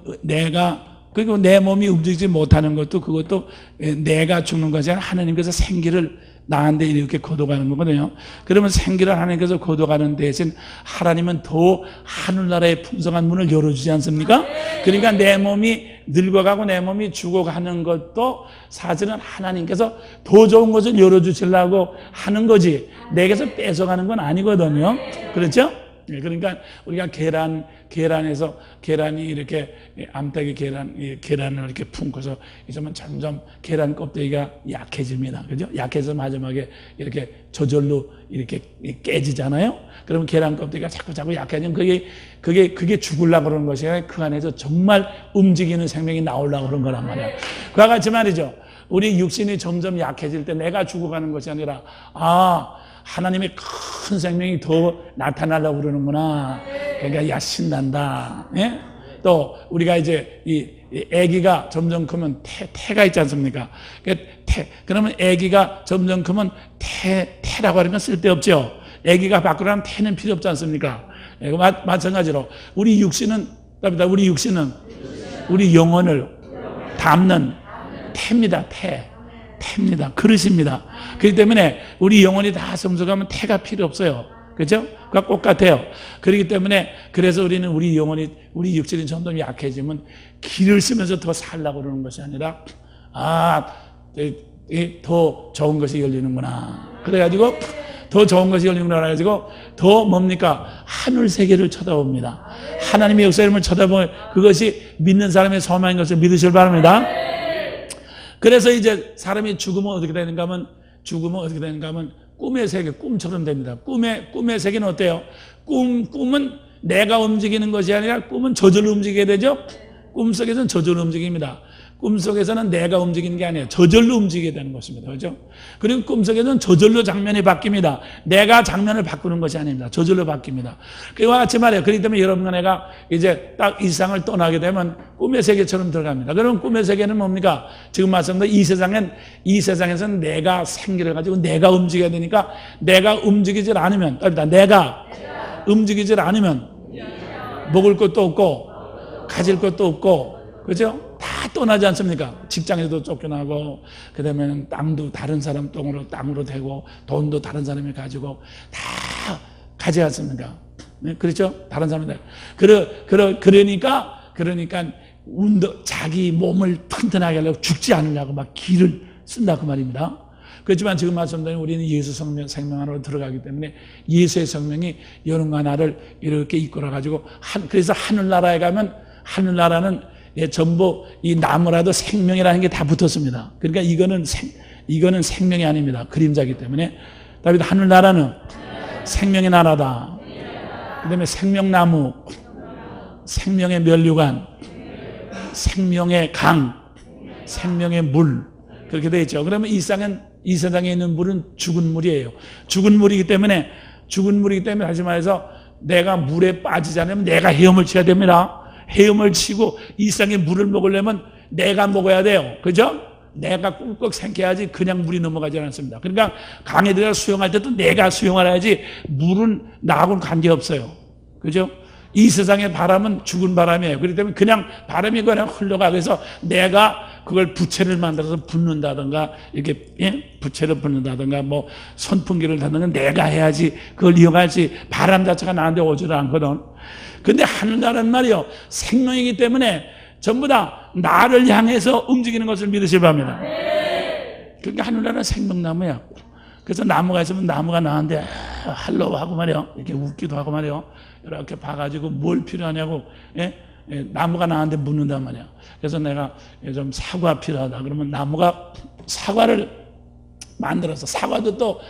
S1: 그리고 내 몸이 움직이지 못하는 것도 그것도 내가 죽는 것이 아니라 하나님께서 생기를 나한테 이렇게 거둬가는 거거든요. 그러면 생기를 하나님께서 거둬가는 대신 하나님은 더 하늘나라의 풍성한 문을 열어주지 않습니까? 그러니까 내 몸이 늙어가고 내 몸이 죽어가는 것도 사실은 하나님께서 더 좋은 것을 열어주시려고 하는 거지 내게서 뺏어가는 건 아니거든요. 그렇죠? 그러니까 우리가 계란이 이렇게 암탉이 계란을 이렇게 품고서 이러면 점점 계란 껍데기가 약해집니다. 그죠? 약해서 마지막에 이렇게 저절로 이렇게 깨지잖아요. 그러면 계란 껍데기가 자꾸 약해지면 그게 죽으려고 그러는 것이 아니라 그 안에서 정말 움직이는 생명이 나오려고 그런 거란 말이야. 그와 같이 말이죠. 우리 육신이 점점 약해질 때 내가 죽어가는 것이 아니라 하나님의 큰 생명이 더 나타나려고 그러는구나. 그러니까 신난다. 예? 또 우리가 이제 이 아기가 점점 크면 태가 있지 않습니까? 그러면 아기가 점점 크면 태라고 하는 건 쓸데없죠. 아기가 밖으로 하면 태는 필요 없지 않습니까? 마찬가지로 우리 육신은 우리 영혼을 담는 태입니다. 태입니다. 그릇입니다. 그렇기 때문에 우리 영혼이 다 성숙하면 태가 필요 없어요. 그죠? 그러니까 똑같아요. 그렇기 때문에 그래서 우리는 우리 육신이 점점 약해지면 기를 쓰면서 더 살려고 그러는 것이 아니라 더 좋은 것이 열리는구나. 그래가지고 더 좋은 것이 열리는구나 그래가지고 더 뭡니까? 하늘 세계를 쳐다봅니다. 하나님의 역사 이름을 쳐다보면 그것이 믿는 사람의 소망인 것을 믿으시길 바랍니다. 그래서 이제 사람이 죽으면 어떻게 되는가 하면 꿈의 세계, 꿈처럼 됩니다. 꿈의 세계는 어때요? 꿈은 내가 움직이는 것이 아니라 꿈은 저절로 움직이게 되죠? 꿈속에서는 저절로 움직입니다. 꿈속에서는 내가 움직이는 게 아니에요. 저절로 움직이게 되는 것입니다. 그렇죠? 그리고 꿈속에서는 저절로 장면이 바뀝니다. 내가 장면을 바꾸는 것이 아닙니다. 저절로 바뀝니다. 그와 같이 말이에요. 그렇기 때문에 여러분과 내가 이제 딱 이 세상을 떠나게 되면 꿈의 세계처럼 들어갑니다. 그러면 꿈의 세계는 뭡니까? 지금 말씀드린 이 세상에서는 내가 생기를 가지고 내가 움직여야 되니까 내가 움직이질 않으면 먹을 것도 없고 가질 것도 없고 그죠? 다 떠나지 않습니까? 직장에도 쫓겨나고 그다음에 땅도 다른 사람 땅으로 되고 돈도 다른 사람이 가지고 다 가지 않습니까? 네? 그렇죠? 다른 사람들. 그러니까 자기 몸을 튼튼하게 하려고 죽지 않으려고 막 기를 쓴다 그 말입니다. 그렇지만 지금 말씀드린 우리는 예수 생명 안으로 들어가기 때문에 예수의 생명이 여러분과 나를 이렇게 이끌어가지고 그래서 하늘나라에 가면 하늘나라는 전부 이 나무라도 생명이라는 게 다 붙었습니다. 그러니까 이거는 생명이 아닙니다. 그림자이기 때문에 다윗 하늘나라는 생명의 나라다. 그다음에 생명나무, 생명의 면류관, 생명의 강, 생명의 물 그렇게 되어 있죠. 그러면 이 세상에 있는 물은 죽은 물이에요. 죽은 물이기 때문에 하지 말해서 내가 물에 빠지지 않으면 내가 헤엄을 쳐야 됩니다. 헤엄을 치고 이 세상에 물을 먹으려면 내가 먹어야 돼요. 그죠? 내가 꿀꺽 생겨야지 그냥 물이 넘어가지 않습니다. 그러니까 강에 들어가 수영할 때도 내가 수영하야지 물은 나하고는 관계없어요. 그죠? 이 세상의 바람은 죽은 바람이에요. 그렇기 때문에 그냥 바람이 그냥 흘러가. 그래서 내가 그걸 부채를 만들어서 붓는다든가 이렇게 부채를 붓는다든가 뭐 선풍기를 다든가 내가 해야지 그걸 이용하지 바람 자체가 나한테 오지를 않거든. 근데 하늘나라는 말이요 생명이기 때문에 전부 다 나를 향해서 움직이는 것을 믿으시기 바랍니다. 그러니까 하늘나라는 생명나무야. 그래서 나무가 있으면 나무가 나한테 할로 하고 말이요. 이렇게 웃기도 하고 말이요. 이렇게 봐가지고 뭘 필요하냐고, 예? 예, 나무가 나한테 묻는단 말이야. 그래서 내가 좀 사과 필요하다. 그러면 나무가 사과를 만들어서, 사과도 또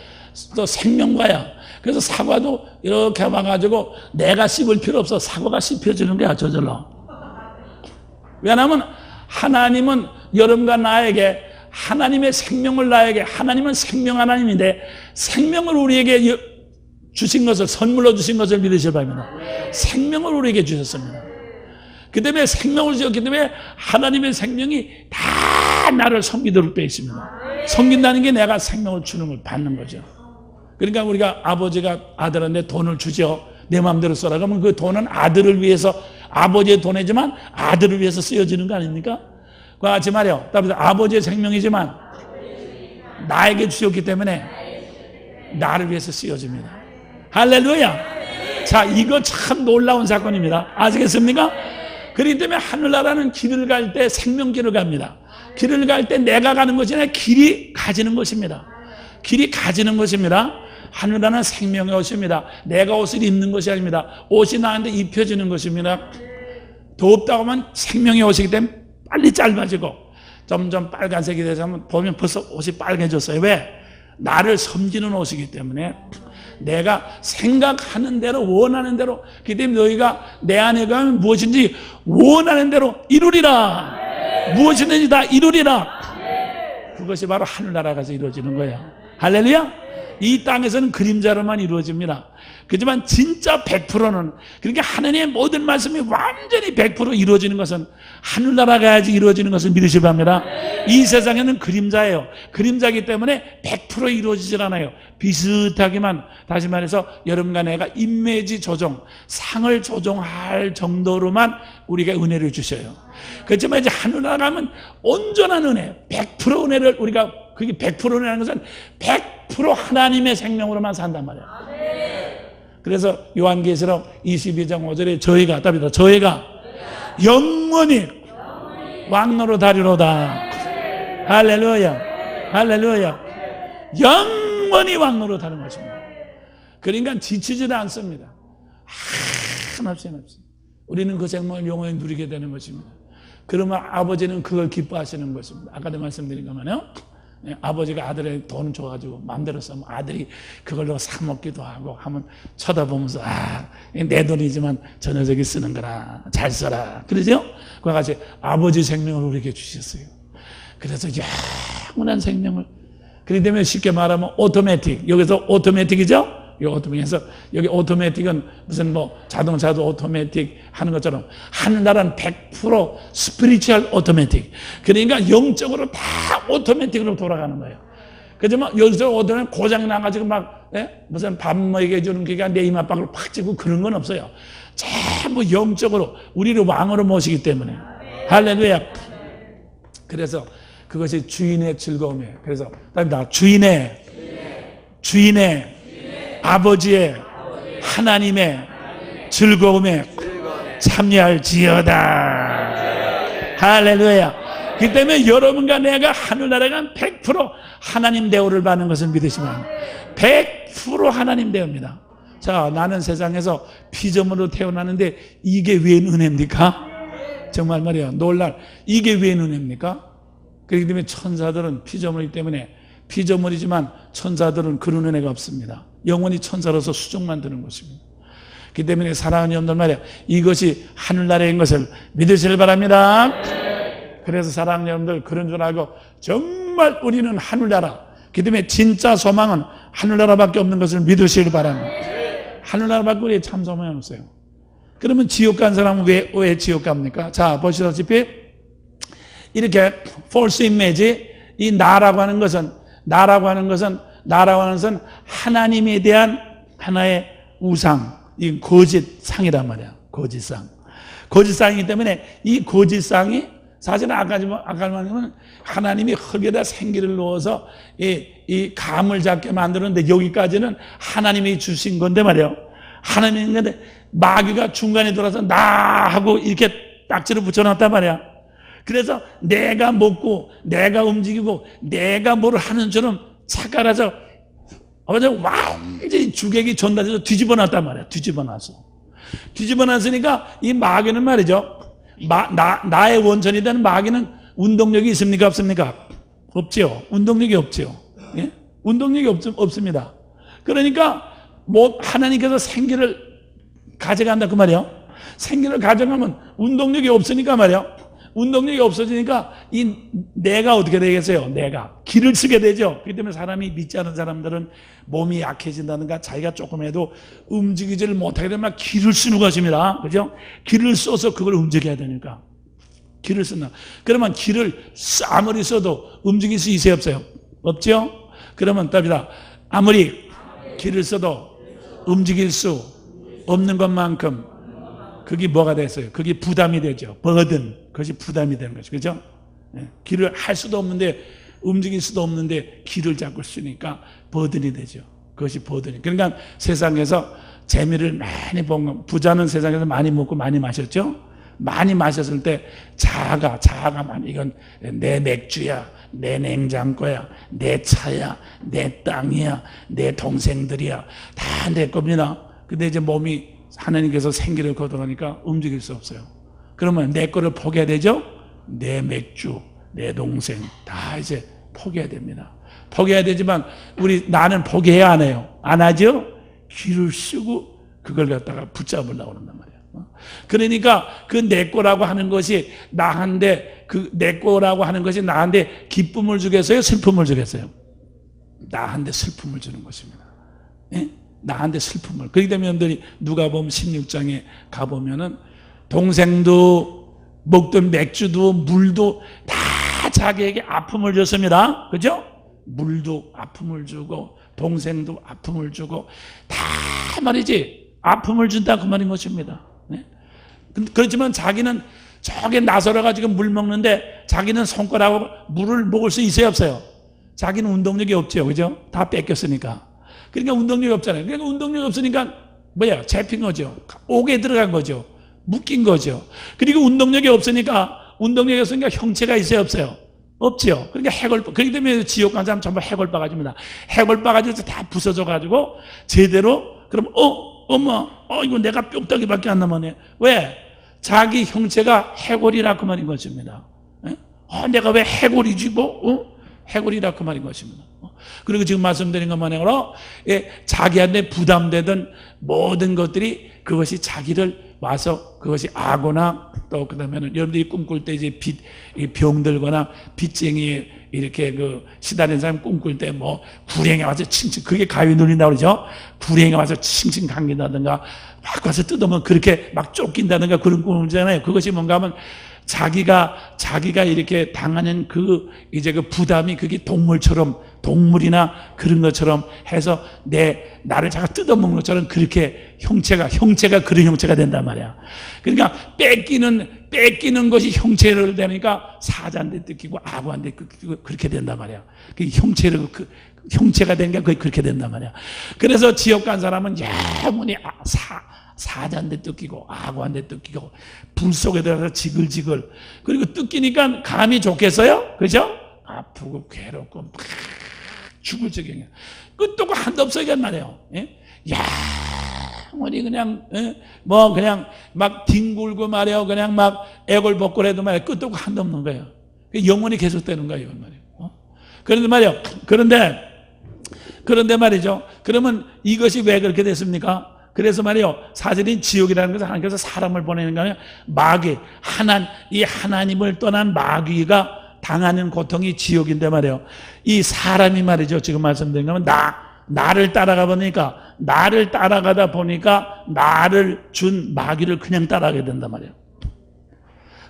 S1: 생명과야. 그래서 사과도 이렇게 봐가지고 내가 씹을 필요 없어. 사과가 씹혀지는 거야, 저절로. 왜냐하면 하나님은 여러분과 나에게 하나님의 생명을 나에게, 하나님은 생명 하나님인데 생명을 우리에게 주신 것을, 선물로 주신 것을 믿으셔야 합니다. 생명을 우리에게 주셨습니다. 그 때문에 생명을 주셨기 때문에 하나님의 생명이 다 나를 섬기도록 되어 있습니다. 섬긴다는 게 내가 생명을 주는 걸 받는 거죠. 그러니까 우리가 아버지가 아들한테 돈을 주죠. 내 마음대로 써라. 그러면 그 돈은 아들을 위해서, 아버지의 돈이지만 아들을 위해서 쓰여지는 거 아닙니까? 그 같이 말이요. 따라서 아버지의 생명이지만 나에게 주셨기 때문에 나를 위해서 쓰여집니다. 할렐루야. 자, 이거 참 놀라운 사건입니다. 아시겠습니까? 그렇기 때문에 하늘나라는 길을 갈 때 생명길을 갑니다. 길을 갈 때 내가 가는 것이 아니라 길이 가지는 것입니다. 길이 가지는 것입니다. 하늘나라는 생명의 옷입니다. 내가 옷을 입는 것이 아닙니다. 옷이 나한테 입혀지는 것입니다. 덥다고 하면 생명의 옷이기 때문에 빨리 짧아지고 점점 빨간색이 돼서 보면 벌써 옷이 빨개졌어요. 왜? 나를 섬기는 옷이기 때문에 내가 생각하는 대로, 원하는 대로. 그렇기 때문에 너희가 내 안에 가면 무엇인지 원하는 대로 이루리라. 무엇이든지 다 이루리라. 그것이 바로 하늘나라 가서 이루어지는 거예요. 할렐루야. 이 땅에서는 그림자로만 이루어집니다. 그렇지만 진짜 100%는, 그러니까 하나님의 모든 말씀이 완전히 100% 이루어지는 것은 하늘나라 가야지 이루어지는 것을 믿으시기 바랍니다. 이 세상에는 그림자예요. 그림자이기 때문에 100% 이루어지질 않아요. 비슷하게만, 다시 말해서 여러분과 내가 이미지 조정, 상을 조정할 정도로만 우리가 은혜를 주셔요. 그렇지만 이제 하늘나라 가면 온전한 은혜, 100% 은혜를 우리가, 그게 100% 은혜라는 것은 100% 하나님의 생명으로만 산단 말이에요. 그래서 요한계시록 22장 5절에 저희가 답이다. 저희가 영원히 왕노로 다리로다. 할렐루야. 할렐루야. 영원히 왕노로 다는 것입니다. 그러니까 지치지는 않습니다. 한없이. 우리는 그 생명을 영원히 누리게 되는 것입니다. 그러면 아버지는 그걸 기뻐하시는 것입니다. 아까도 말씀드린 것만요. 아버지가 아들의 돈 줘가지고 마음대로 쓰면 아들이 그걸로 사 먹기도 하고 하면 쳐다보면서, 내 돈이지만 저 녀석이 쓰는 거라, 잘 써라. 그러죠? 그와 같이 아버지 생명을 우리에게 주셨어요. 그래서 영원한 생명을. 그렇기 때문에 쉽게 말하면 오토매틱, 여기서 오토매틱이죠? 오토매틱에서, 여기 오토매틱은 무슨 자동차도 오토매틱 하는 것처럼 하늘나라는 100% 스피리추얼 오토매틱. 그러니까 영적으로 다 오토매틱으로 돌아가는 거예요. 그렇지만 여기서 오토는 고장 나가지고 무슨 밥 먹게 주는 게가 내 이마 밖으로 팍 찍고 그런 건 없어요. 전부 영적으로 우리를 왕으로 모시기 때문에. 할렐루야. 그래서 그것이 주인의 즐거움이에요. 그래서 주인의 아버지의 하나님의 즐거움에 참여할지어다. 할렐루야. 그렇기 때문에 여러분과 내가 하늘나라가 100% 하나님 대우를 받는 것을 믿으시면 100% 하나님 대우입니다. 자, 나는 세상에서 피조물로 태어나는데 이게 웬 은혜입니까? 정말 말이야, 놀랄. 이게 웬 은혜입니까? 그렇기 때문에 천사들은 피조물이기 때문에, 피조물이지만 천사들은 그런 은혜가 없습니다. 영원히 천사로서 수종만 드는 것입니다. 그렇기 때문에 사랑하는 여러분들 말이야, 이것이 하늘나라인 것을 믿으시길 바랍니다. 그래서 사랑하는 여러분들, 그런 줄 알고 정말 우리는 하늘나라, 그렇기 때문에 진짜 소망은 하늘나라밖에 없는 것을 믿으시길 바랍니다. 하늘나라밖에 우리의 참 소망이 없어요. 그러면 지옥 간 사람은 왜 지옥 갑니까? 자, 보시다시피 이렇게 false image, 이 나라고 하는 것은 하나님에 대한 하나의 우상, 이 거짓상이란 말이야. 거짓상이기 때문에 이 거짓상이 사실은 아까 말하면 하나님이 흙에다 생기를 넣어서 이 감을 잡게 만드는데, 여기까지는 하나님이 주신 건데 말이에요. 하나님인데 마귀가 중간에 들어서 나 하고 이렇게 딱지를 붙여놨단 말이야. 그래서 내가 먹고 내가 움직이고 내가 뭘 하는 처럼 착각해서 완전 완전히 주객이 전달해서 뒤집어 놨단 말이야. 뒤집어 놨어. 뒤집어 놨으니까 이 마귀는 말이죠. 나의 원천이 되는 마귀는 운동력이 있습니까? 없습니까? 없죠. 운동력이 없죠. 예? 운동력이 없습니다. 그러니까 뭐 하나님께서 생기를 가져간다 그 말이에요. 생기를 가져가면 운동력이 없으니까 말이에요. 운동력이 없어지니까 이 뇌가 어떻게 되겠어요? 뇌가 기를 쓰게 되죠. 그렇기 때문에 사람이 믿지 않은 사람들은 몸이 약해진다든가 자기가 조금 해도 움직이지를 못하게 되면 기를 쓰는 것입니다. 그죠? 기를 써서 그걸 움직여야 되니까 기를 쓴다. 그러면 기를 아무리 써도 움직일 수 있어요? 없어요? 없죠? 그러면 답이다. 아무리 기를 써도 움직일 수 없는 것만큼 그게 뭐가 됐어요? 그게 부담이 되죠. 버든. 그것이 부담이 되는 거죠. 그죠? 길을 할 수도 없는데, 움직일 수도 없는데, 길을 잡고 쓰니까 버든이 되죠. 그것이 버든이. 그러니까 세상에서 재미를 많이 본, 부자는 세상에서 많이 먹고 많이 마셨죠? 많이 마셨을 때 자아가 많이, 이건 내 맥주야, 내 냉장고야, 내 차야, 내 땅이야, 내 동생들이야, 다 내 겁니다. 근데 이제 몸이 하나님께서 생기를 거둬가니까 움직일 수 없어요. 그러면 내 거를 포기해야 되죠? 내 맥주, 내 동생 다 이제 포기해야 됩니다. 포기해야 되지만 나는 포기해야 안 해요. 안 하죠? 귀를 쓰고 그걸 갖다가 붙잡으려고 그런단 말이에요. 그러니까 그 내 거라고 하는 것이 나한테 내 거라고 하는 것이 나한테 기쁨을 주겠어요? 슬픔을 주겠어요? 나한테 슬픔을 주는 것입니다. 예? 나한테 슬픔을. 그렇기 때문에 여러분들이 누가복음 16장에 가보면은 동생도 먹던 맥주도 물도 다 자기에게 아픔을 줬습니다. 그죠? 물도 아픔을 주고 동생도 아픔을 주고 다 말이지 아픔을 준다 그 말인 것입니다. 네? 그렇지만 자기는 저기 나서러 가지고 물 먹는데 자기는 손가락으로 물을 먹을 수 있어요? 없어요? 자기는 운동력이 없죠. 그죠? 다 뺏겼으니까. 그러니까 운동력이 없잖아요. 그러니까 운동력이 없으니까 뭐야? 잡힌 거죠. 옥에 들어간 거죠. 묶인 거죠. 그리고 운동력이 없으니까 형체가 있어요? 없어요? 없죠. 그러니까 그렇기 때문에 지옥 간 사람 전부 해골바가지입니다. 해골바가지에서 다 부서져가지고 제대로 그럼 엄마 이거 내가 뼈다귀밖에 안 남았네. 왜? 자기 형체가 해골이라 그 말인 것입니다. 내가 왜 해골이지 뭐? 해골이라 그 말인 것입니다. 그리고 지금 말씀드린 것만으로 자기한테 부담되던 모든 것들이 그것이 자기를 와서 그것이 악어나 또 그다음에는 여러분들이 꿈꿀 때 이제 병들거나 빚쟁이 이렇게 시달리는 사람 꿈꿀 때 뭐 구령에 와서 칭칭 그게 가위 눌린다고 그러죠. 구령에 와서 칭칭 감긴다든가 막 와서 뜯으면 그렇게 막 쫓긴다든가 그런 꿈이잖아요. 그것이 뭔가 하면 자기가 이렇게 당하는 이제 부담이 그게 동물이나 그런 것처럼 해서 나를 자꾸 뜯어먹는 것처럼 그렇게 형체가 그런 형체가 된단 말이야. 그러니까 뺏기는 것이 형체를 되니까 사자한테 뜯기고 악어한테 뜯기고 그렇게 된단 말이야. 그 형체가 되니까 그렇게 된단 말이야. 그래서 지옥 간 사람은 영원히 사자한테 뜯기고 악어한테 뜯기고 불 속에 들어가서 지글지글 그리고 뜯기니까 감이 좋겠어요? 그죠? 아프고 괴롭고 막 죽을 지경이야. 끝도 없고 한도 없어야 말이에요. 영원히 그냥 뭐 그냥 막 뒹굴고 말이에요. 그냥 막 애골복골 해도 말이에요. 끝도 없고 한도 없는 거예요. 영원히 계속되는 거예요. 말이에요. 그런데 말이에요. 그런데 말이죠. 그러면 이것이 왜 그렇게 됐습니까? 그래서 말이요, 사실은 지옥이라는 것은 하나님께서 사람을 보내는 거 아니라 마귀, 이 하나님을 떠난 마귀가 당하는 고통이 지옥인데 말이에요. 이 사람이 말이죠, 지금 말씀드린 거면 나를 따라가다 보니까 나를 준 마귀를 그냥 따라가게 된단 말이에요.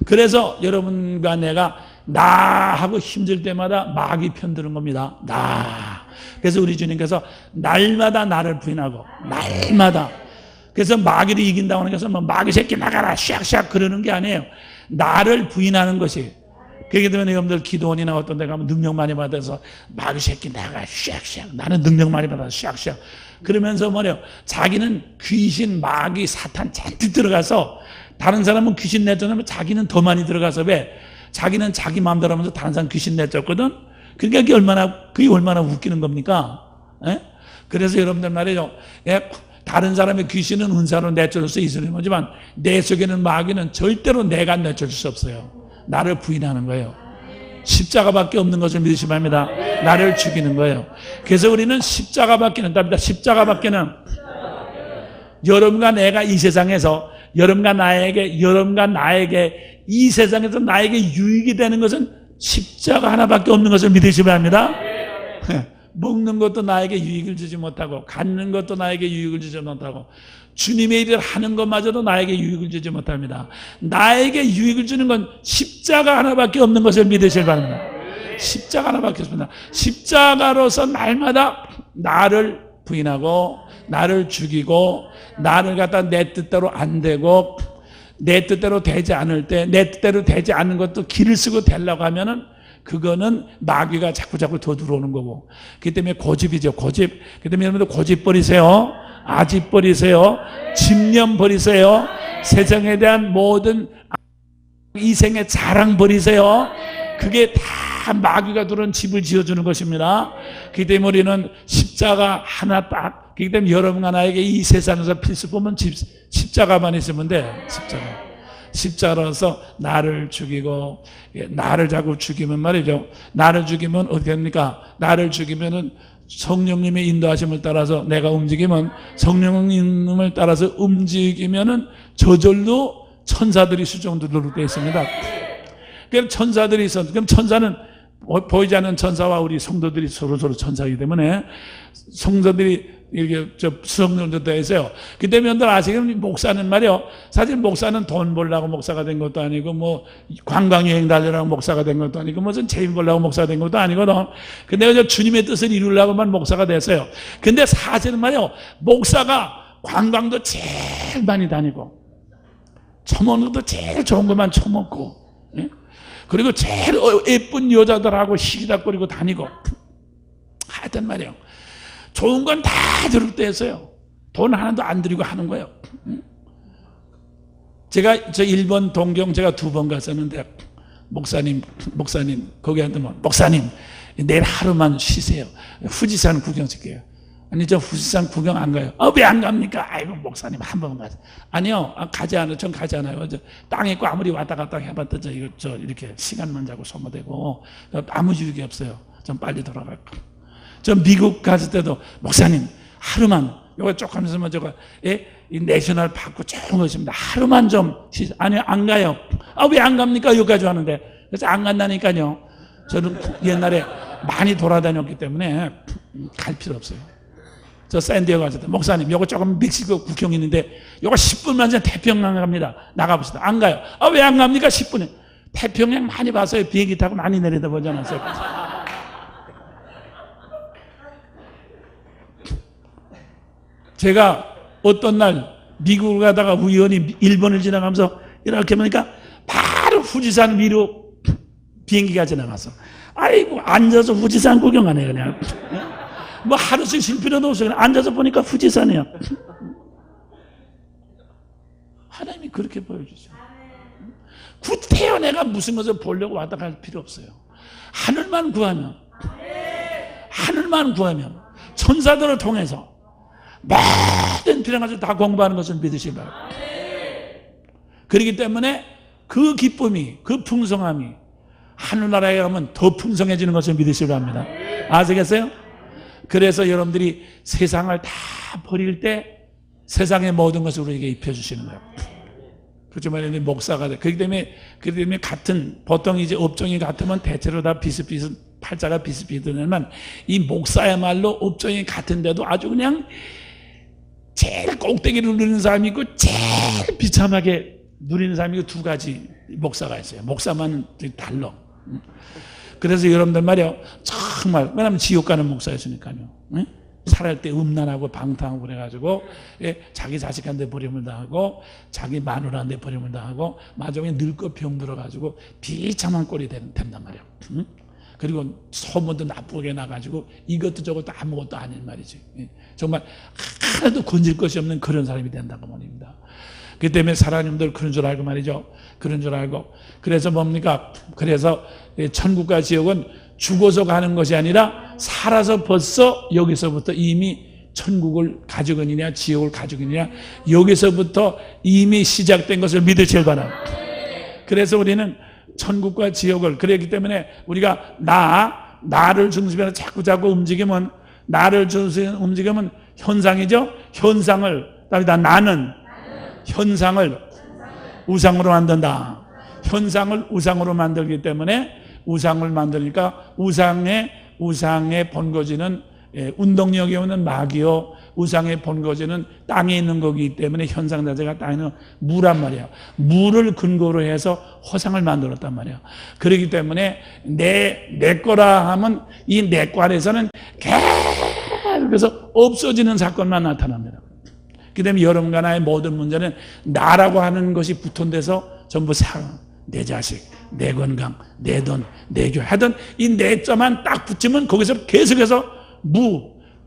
S1: 그래서 여러분과 내가 나하고 힘들 때마다 마귀 편드는 겁니다. 그래서 우리 주님께서 날마다 나를 부인하고 날마다 그래서 마귀를 이긴다고 하는 것은 뭐 마귀 새끼 나가라 샥샥 그러는 게 아니에요. 나를 부인하는 것이. 그렇기 때문에 여러분들 기도원이나 어떤 데 가면 능력 많이 받아서 마귀 새끼 나가 샥샥 나는 능력 많이 받아서 샥샥 그러면서 뭐래요. 자기는 귀신 마귀 사탄 잔뜩 들어가서 다른 사람은 귀신 내쫓으면 자기는 더 많이 들어가서 왜? 자기는 자기 마음대로 하면서 다른 사람 귀신 내쫓거든. 그러니까 그게 얼마나 웃기는 겁니까? 에? 그래서 여러분들 말이죠. 예, 다른 사람의 귀신은 은사로 내쫓을 수 있으면 모지만 내 속에는 마귀는 절대로 내가 내쫓을 수 없어요. 나를 부인하는 거예요. 십자가밖에 없는 것을 믿으시면 합니다. 나를 죽이는 거예요. 그래서 우리는 십자가밖에는 답니다. 십자가밖에는 여러분과 내가 이 세상에서 여러분과 나에게 이 세상에서 나에게 유익이 되는 것은 십자가 하나밖에 없는 것을 믿으시면 합니다. 먹는 것도 나에게 유익을 주지 못하고 갖는 것도 나에게 유익을 주지 못하고 주님의 일을 하는 것마저도 나에게 유익을 주지 못합니다. 나에게 유익을 주는 건 십자가 하나밖에 없는 것을 믿으시기 바랍니다. 십자가 하나밖에 없습니다. 십자가로서 날마다 나를 부인하고 나를 죽이고 나를 갖다 내 뜻대로 안 되고 내 뜻대로 되지 않을 때 내 뜻대로 되지 않는 것도 길을 쓰고 되려고 하면은 그거는 마귀가 자꾸 더 들어오는 거고. 그렇기 때문에 고집이죠. 고집. 그렇기 때문에 여러분들 고집 버리세요. 아집 버리세요. 집념 버리세요. 세상에 대한 모든 이생의 자랑 버리세요. 그게 다 마귀가 들어온 집을 지어주는 것입니다. 그렇기 때문에 우리는 십자가 하나 딱. 그렇기 때문에 여러분과 나에게 이 세상에서 필수품은 십자가만 있으면 돼. 십자가로서 나를 죽이고, 나를 자꾸 죽이면 말이죠. 나를 죽이면 어떻게 됩니까? 나를 죽이면은 성령님의 인도하심을 따라서 내가 움직이면 성령님을 따라서 움직이면은 저절로 천사들이 수종들로 되어 있습니다. 그럼 천사들이 있어. 그럼 천사는 보이지 않는 천사와 우리 성도들이 서로 천사이기 때문에 성도들이 이렇게 수성령도 되어 있어요. 그 때문에 여러분들 아시겠지만 목사는 말이요. 사실 목사는 돈 벌려고 목사가 된 것도 아니고 뭐 관광여행 다니려고 목사가 된 것도 아니고 무슨 재미 벌려고 목사가 된 것도 아니거든. 근데 주님의 뜻을 이루려고만 목사가 됐어요. 근데 사실은 말이요. 목사가 관광도 제일 많이 다니고 처먹는 것도 제일 좋은 것만 처먹고 예? 그리고 제일 예쁜 여자들하고 시기닥거리고 다니고 하여튼 말이에요. 좋은 건 다 들을 때 했어요. 돈 하나도 안 들이고 하는 거예요. 제가 일본 동경 제가 2번 갔었는데 목사님 거기한테 목사님 내일 하루만 쉬세요. 후지산 구경시켜요. 아니 저 후지산 구경 안 가요. 왜 안 갑니까? 아이고 목사님 한 번 가세요. 아니요 가지 않아요. 전 가지 않아요. 땅 있고 아무리 왔다 갔다 해봤자 이렇게 시간만 자고 소모되고 아무 유익이 없어요. 전 빨리 돌아갈 거. 저 미국 갔을 때도 목사님 하루만 요거 쭉 하면서 이 내셔널 파크 좋은 거 있습니다. 하루만 좀 아니요 안 가요. 왜 안 갑니까? 여기까지 하는데. 그래서 안 간다니까요. 저는 옛날에 많이 돌아다녔기 때문에 갈 필요 없어요. 저 샌디에고 갔을 때 목사님 요거 조금 멕시코 국경 있는데 요거 10분만 전에 태평양 갑니다. 나가봅시다. 안 가요. 왜 안 갑니까? 10분에. 태평양 많이 봤어요. 비행기 타고 많이 내려다 보지 않았어요. 제가 어떤 날 미국을 가다가 우연히 일본을 지나가면서 이렇게 보니까 바로 후지산 위로 비행기가 지나갔어. 아이고 앉아서 후지산 구경하네 그냥. 뭐 하루씩 쉴 필요도 없어. 그냥 앉아서 보니까 후지산이야. 하나님이 그렇게 보여주죠. 구태여 내가 무슨 것을 보려고 왔다 갈 필요 없어요. 하늘만 구하면 천사들을 통해서 모든 필요한 것을 다 공부하는 것을 믿으시기 바랍니다. 그렇기 때문에 그 기쁨이 그 풍성함이 하늘나라에 가면 더 풍성해지는 것을 믿으시기 바랍니다. 아시겠어요? 그래서 여러분들이 세상을 다 버릴 때 세상의 모든 것을 우리에게 입혀주시는 거예요. 그렇죠. 말하면 목사가 돼. 그렇기 때문에 같은, 보통 이제 업종이 같으면 대체로 다 팔자가 비슷비슷하지만 이 목사야말로 업종이 같은데도 아주 그냥 제일 꼭대기를 누리는 사람이 있고 제일 비참하게 누리는 사람이 있고 2가지 목사가 있어요. 목사만 달라. 그래서 여러분들 말이요. 정말, 왜냐면 지옥 가는 목사였으니까요. 응? 살할 때 음란하고 방탕하고 그래가지고 자기 자식한테 버림을 당하고 자기 마누라한테 버림을 당하고 마지막에 늙고 병들어가지고 비참한 꼴이 된단 말이에요. 응? 그리고 소문도 나쁘게 나가지고 이것도 저것도 아무것도 아닌 말이지. 정말 하나도 건질 것이 없는 그런 사람이 된다고 말입니다. 그 때문에 사람님들 그런 줄 알고 말이죠. 그런 줄 알고. 그래서 뭡니까? 그래서 천국과 지옥은 죽어서 가는 것이 아니라 살아서 벌써 여기서부터 이미 천국을 가져가느냐 지옥을 가져가느냐, 여기서부터 이미 시작된 것을 믿으실 바랍니다. 그래서 우리는 천국과 지옥을, 그렇기 때문에 우리가 나를 중심으로 자꾸 움직이면, 나를 중심으로 움직이면 현상이죠. 현상을, 나는 현상을 우상으로 만든다. 현상을 우상으로 만들기 때문에, 우상을 만드니까 우상의 본거지는 운동력이 없는 마귀요, 우상의 본거지는 땅에 있는 거기 때문에 현상 자체가 땅에 있는 무란 말이야. 무를 근거로 해서 허상을 만들었단 말이야. 그렇기 때문에 내 거라 하면 이 내 거 안에서는 계속해서 없어지는 사건만 나타납니다. 그 다음에 여러분과 나의 모든 문제는 나라고 하는 것이 붙은데서 전부 내 자식, 내 건강, 내 돈, 내 교회 하던 이 내자만 딱 붙이면 거기서 계속해서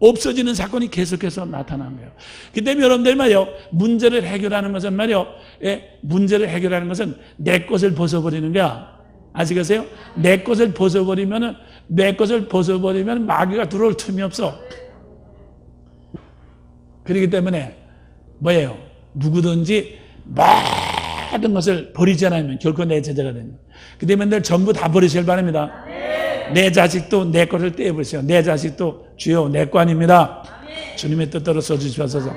S1: 없어지는 사건이 계속해서 나타나는 거예요. 그 때문에 여러분들 말이요, 문제를 해결하는 것은 말이요, 문제를 해결하는 것은 내 것을 벗어버리는 거야. 아시겠어요? 내 것을 벗어버리면 마귀가 들어올 틈이 없어. 그렇기 때문에 뭐예요? 누구든지 모든 것을 버리지 않으면 결코 내 제자가 됩니다. 그 때문에 전부 다 버리실 바랍니다. 내 자식도 내 것을 떼어버리세요. 내 자식도 주여 내 거 아닙니다. 주님의 뜻대로 써주시옵소서.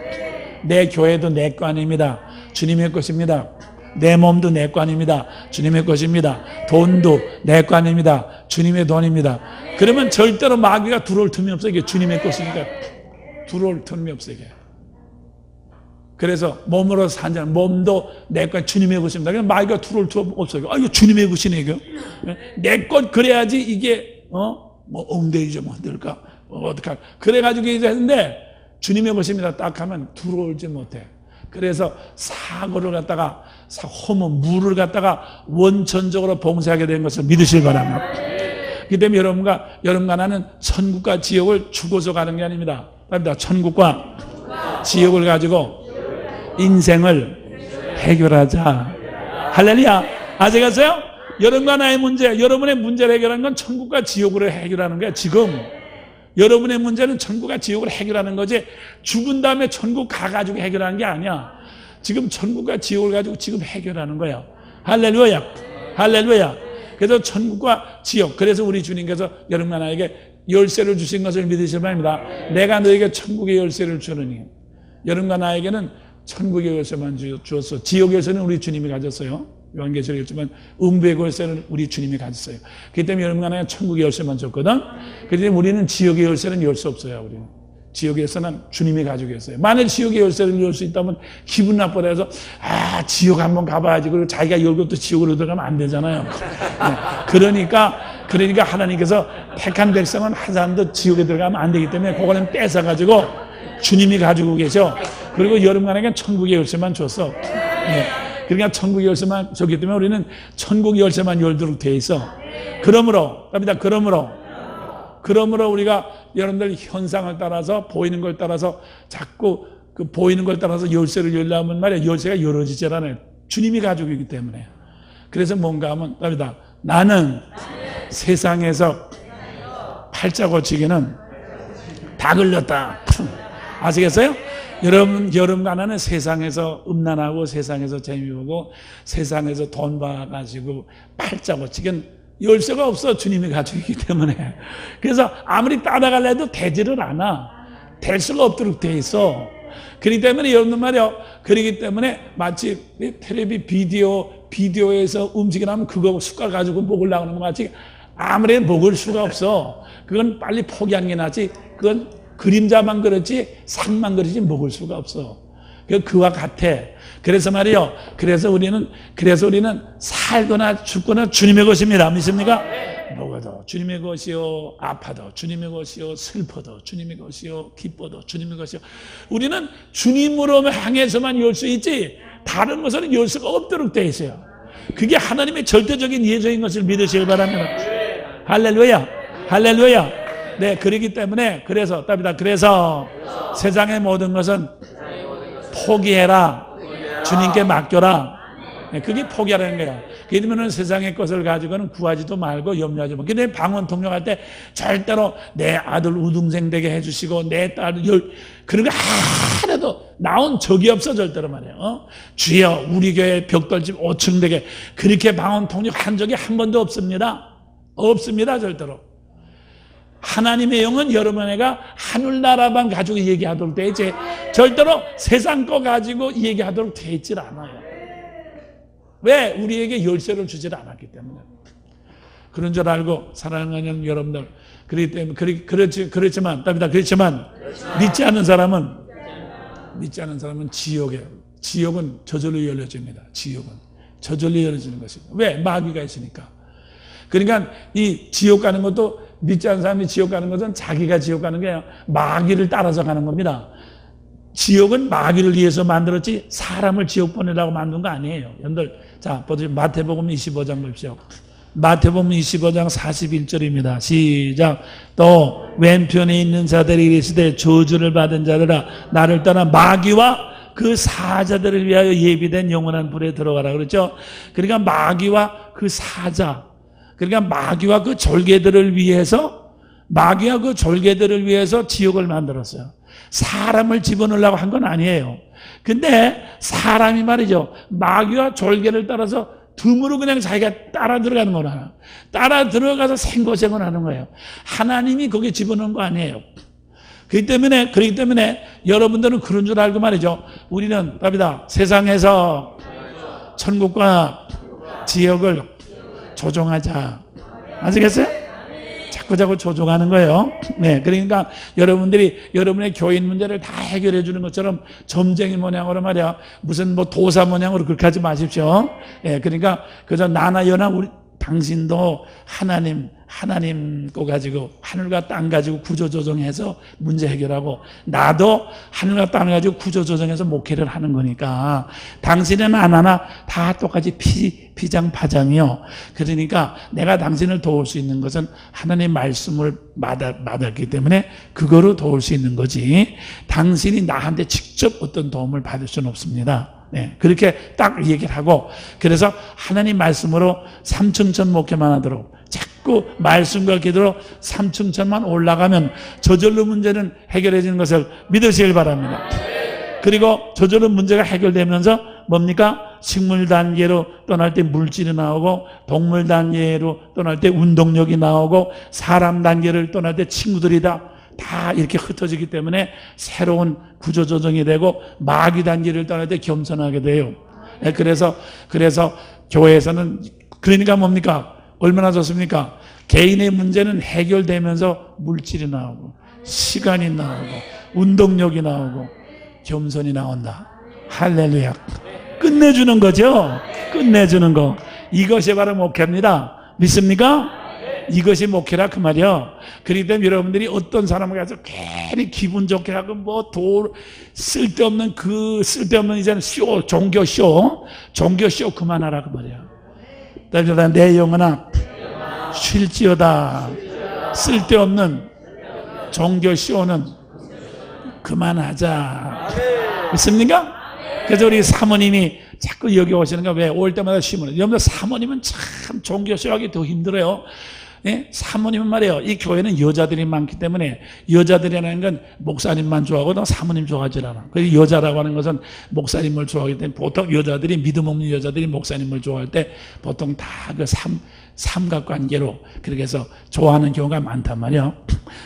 S1: 내 교회도 내 거 아닙니다. 주님의 것입니다. 내 몸도 내 거 아닙니다. 주님의 것입니다. 돈도 내 거 아닙니다. 주님의 돈입니다. 그러면 절대로 마귀가 들어올 틈이 없어요. 이게 주님의 것이니까 들어올 틈이 없어요. 이게. 그래서 몸으로 산자는 몸도 내 것, 주님의 것입니다. 그냥 마귀가 들어올 틈 없어요. 이거 주님의 것이네, 이거. 내 것 그래야지 이게, 엉덩이 좀 흔들까? 어떡할까? 그래가지고 이제 했는데, 주님의 것입니다. 딱 하면 들어올지 못해. 그래서 사고를 갖다가, 물을 갖다가 원천적으로 봉쇄하게 된 것을 믿으실 바랍니다. 그 때문에 여러분과 나는 천국과 지옥을 주고서 가는 게 아닙니다. 천국과 지옥을 가지고 인생을 해결하자. 할렐루야. 아시겠어요? 여러분과 나의 문제, 여러분의 문제를 해결하는 건 천국과 지옥을 해결하는 거야. 지금 여러분의 문제는 천국과 지옥을 해결하는 거지, 죽은 다음에 천국 가가지고 해결하는 게 아니야. 지금 천국과 지옥을 가지고 지금 해결하는 거야. 할렐루야. 할렐루야. 그래서 천국과 지옥, 그래서 우리 주님께서 여러분과 나에게 열쇠를 주신 것을 믿으실 바입니다. 내가 너에게 천국의 열쇠를 주느니. 여러분과 나에게는 천국의 열쇠만 주었어. 지옥의 열쇠는 우리 주님이 가졌어요. 요한계시록에 있지만 음부의 열쇠는 우리 주님이 가졌어요. 그렇기 때문에 여러분과 나에게 천국의 열쇠만 줬거든. 그렇기 때문에 우리는 지옥의 열쇠는 열 수 없어요. 우리는 지옥의 열쇠는 주님이 가지고 있어요. 만약 지옥의 열쇠를 열 수 있다면 기분 나쁘다 해서 지옥 한번 가봐야지, 그리고 자기가 열고 또 지옥으로 들어가면 안 되잖아요. 그러니까 하나님께서 택한 백성은 한 사람도 지옥에 들어가면 안 되기 때문에 그거는 뺏어가지고 주님이 가지고 계셔. 그리고 여러분에게 천국의 열쇠만 줬어. 그러니까 천국의 열쇠만 줬기 때문에 우리는 천국의 열쇠만 열도록 돼 있어. 그러므로 우리가 여러분들 현상을 따라서, 보이는 걸 따라서, 자꾸 그 보이는 걸 따라서 열쇠를 열려면 말이야, 열쇠가 열어지지 않아요. 주님이 가지고 있기 때문에. 그래서 뭔가 하면 나는 세상에서 팔자 고치기는 다 걸렸다. 아시겠어요? 여러분과 나는 세상에서 음란하고, 세상에서 재미보고, 세상에서 돈 받아가지고 팔자 고치기는 열쇠가 없어. 주님이 가지고 있기 때문에. 그래서 아무리 따라가려 해도 되지를 않아. 될 수가 없도록 돼 있어. 그렇기 때문에 여러분들 말이요, 그렇기 때문에 마치 텔레비 비디오에서 움직이라면 그거 숟갈 가지고 먹으려고 하는 것 같이 아무리 먹을 수가 없어. 그건 빨리 포기하는 게 낫지. 그건 그림자만 그렇지 상만 그렇지 먹을 수가 없어. 그와 같아. 그래서 말이요, 그래서 우리는 살거나 죽거나 주님의 것입니다. 믿습니까? 먹어도 주님의 것이요, 아파도 주님의 것이요, 슬퍼도 주님의 것이요, 기뻐도 주님의 것이요. 우리는 주님으로 향해서만 열 수 있지 다른 것은 열 수가 없도록 되어 있어요. 그게 하나님의 절대적인 예정인 것을 믿으시길 바랍니다. 할렐루야. 할렐루야. 네, 그렇기 때문에 그래서 세상의 모든 것은 포기해라. 주님께 맡겨라. 그게 포기하라는 거야. 그러면 세상의 것을 가지고는 구하지도 말고 염려하지 말고. 근데 방언통역할 때 절대로 내 아들 우등생 되게 해주시고 내 딸 그런 거 하나도 나온 적이 없어 절대로 말이에요. 주여 우리 교회 벽돌집 5층 되게 그렇게 방언통역 한 적이 한 번도 없습니다. 없습니다 절대로. 하나님의 영은 여러분에가 하늘나라만 가지고 얘기하도록 돼 있지 절대로 세상 거 가지고 얘기하도록 돼 있질 않아요. 왜? 우리에게 열쇠를 주질 않았기 때문에. 그런 줄 알고 사랑하는 여러분들, 그렇기 때문에 그렇지만 믿지 않는 사람은 지옥은 저절로 열려집니다. 지옥은 저절로 열려지는 것입니다. 왜? 마귀가 있으니까. 그러니까 이 지옥 가는 것도 믿지 않는 사람이 지옥 가는 것은 자기가 지옥 가는 게 아니라 마귀를 따라서 가는 겁니다. 지옥은 마귀를 위해서 만들었지 사람을 지옥 보내라고 만든 거 아니에요. 여러분들 자 보세요. 마태복음 25장 보십시오. 마태복음 25장 41절입니다. 시작. 또 왼편에 있는 자들이 이르시되 저주를 받은 자들아 나를 떠나 마귀와 그 사자들을 위하여 예비된 영원한 불에 들어가라 그랬죠. 그러니까 마귀와 그 사자, 그러니까 마귀와 그 졸개들을 위해서 지옥을 만들었어요. 사람을 집어넣으려고 한 건 아니에요. 근데 사람이 말이죠. 마귀와 졸개를 따라서 덤으로 그냥 자기가 따라 들어가는 거나 따라 들어가서 생고생을 하는 거예요. 하나님이 거기에 집어넣은 거 아니에요. 그렇기 때문에 여러분들은 그런 줄 알고 말이죠. 우리는 답이다. 세상에서 천국과 지옥을 조종하자. 아시겠어요? 자꾸 조종하는 거예요. 네, 그러니까 여러분들이 여러분의 교인 문제를 다 해결해 주는 것처럼 점쟁이 모양으로 말이야. 무슨 뭐 도사 모양으로 그렇게 하지 마십시오. 예, 그러니까 그저 나나 여나 우리 당신도 하나님 거 가지고 하늘과 땅 가지고 구조조정해서 문제 해결하고 나도 하늘과 땅 가지고 구조조정해서 목회를 하는 거니까 당신은 안 하나 다 똑같이 피장파장이요. 그러니까 내가 당신을 도울 수 있는 것은 하나님의 말씀을 받았기 때문에 그거로 도울 수 있는 거지 당신이 나한테 직접 어떤 도움을 받을 수는 없습니다. 네, 그렇게 딱 얘기를 하고 그래서 하나님 말씀으로 삼층천 목회만 하도록 자꾸 말씀과 기도로 삼층천만 올라가면 저절로 문제는 해결해지는 것을 믿으시길 바랍니다. 그리고 저절로 문제가 해결되면서 뭡니까? 식물 단계로 떠날 때 물질이 나오고 동물 단계로 떠날 때 운동력이 나오고 사람 단계를 떠날 때 친구들이 다 이렇게 흩어지기 때문에 새로운 구조조정이 되고 마귀 단계를 떠날 때 겸손하게 돼요. 그래서 교회에서는 그러니까 뭡니까? 얼마나 좋습니까? 개인의 문제는 해결되면서 물질이 나오고 시간이 나오고 운동력이 나오고 겸손이 나온다. 할렐루야. 끝내주는 거죠. 끝내주는 거. 이것이 바로 목회입니다. 믿습니까? 이것이 목회라 그 말이요. 그렇기 때문에 여러분들이 어떤 사람을 가서 괜히 기분 좋게 하고 쓸데없는 이제는 종교쇼 그만하라 그 말이야. 내 영혼아 쉴지어다. 쓸데없는 종교쇼는 그만하자. 믿습니까? 그래서 우리 사모님이 자꾸 여기 오시는 거 왜 올 때마다 쉬면 여러분들 사모님은 참 종교쇼하기 더 힘들어요. 예? 사모님은 말이에요. 이 교회는 여자들이 많기 때문에 여자들이라는 건 목사님만 좋아하고 사모님 좋아하지 않아. 그래서 여자라고 하는 것은 목사님을 좋아하기 때문에 보통 여자들이 믿음 없는 여자들이 목사님을 좋아할 때 보통 다 그 삼각관계로 그렇게 해서 좋아하는 경우가 많단 말이에요.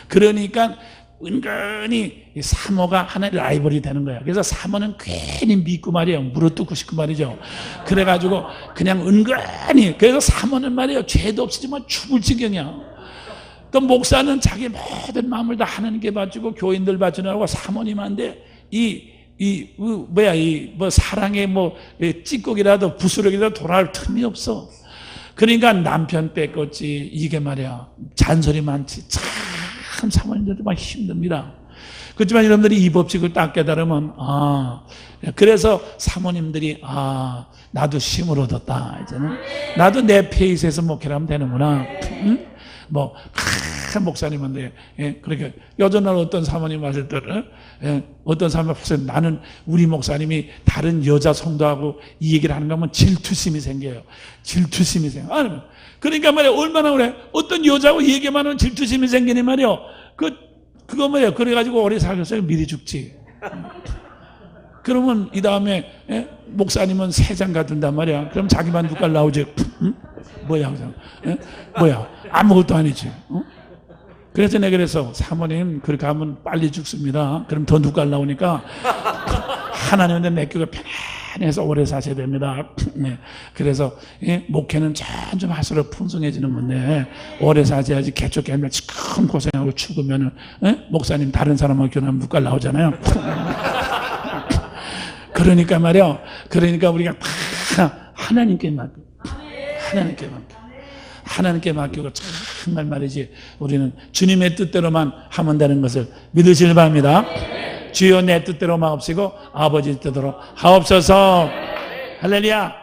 S1: 그러니까 은근히 사모가 하나의 라이벌이 되는 거야. 그래서 사모는 괜히 믿고 말이에요. 물어뜯고 싶고 말이죠. 그래가지고 그냥 은근히 그래서 사모는 말이에요. 죄도 없이지만 죽을 지경이야. 또 목사는 자기 모든 마음을 다 하나님께 바치고 교인들 바치느라고 사모님한테 사랑의 찌꺼기라도 부스러기라도 돌아올 틈이 없어. 그러니까 남편 뺏겼지 이게 말이야. 잔소리 많지. 참 사모님들도 막 힘듭니다. 그렇지만 여러분들이 이 법칙을 딱 깨달으면 그래서 사모님들이 나도 힘을 얻었다. 이제는 나도 내 페이스에서 목회를 하면 되는구나. 응? 목사님한테 그렇게 여전한 어떤 사모님 하실 때는 어떤 사모님 하실 때 나는 우리 목사님이 다른 여자 성도하고 이 얘기를 하는 거 하면 질투심이 생겨요. 질투심이 생겨. 아니, 그러니까 말이야 얼마나 그래 어떤 여자하고 얘기만 하면 질투심이 생기니 말이야 그거 뭐야 그래가지고 오래 살겠어요. 미리 죽지. 그러면 이 다음에 목사님은 세 장 갖는단 말이야. 그럼 자기만 눈깔 나오지. 응? 뭐야, 뭐야, 아무것도 아니지. 어? 그래서 내가 그래서 사모님 그렇게 하면 빨리 죽습니다. 그럼 더 눈깔 나오니까 하나님한테 맡기고 편안해서 오래 사셔야 됩니다. 네. 그래서 목회는 점점 할수록 풍성해지는 건데 오래 사셔야지 개척 하면 큰 고생하고 죽으면은 목사님 다른 사람하고 결혼하면 눈깔 나오잖아요. 그러니까 말이야. 그러니까 우리가 다 하나님께 맡겨. 하나님께 맡겨. 하나님께 맡기고 정말 말이지 우리는 주님의 뜻대로만 하면 되는 것을 믿으시길 바랍니다. 주여 내 뜻대로 마옵시고 아버지 뜻대로 하옵소서. 할렐루야.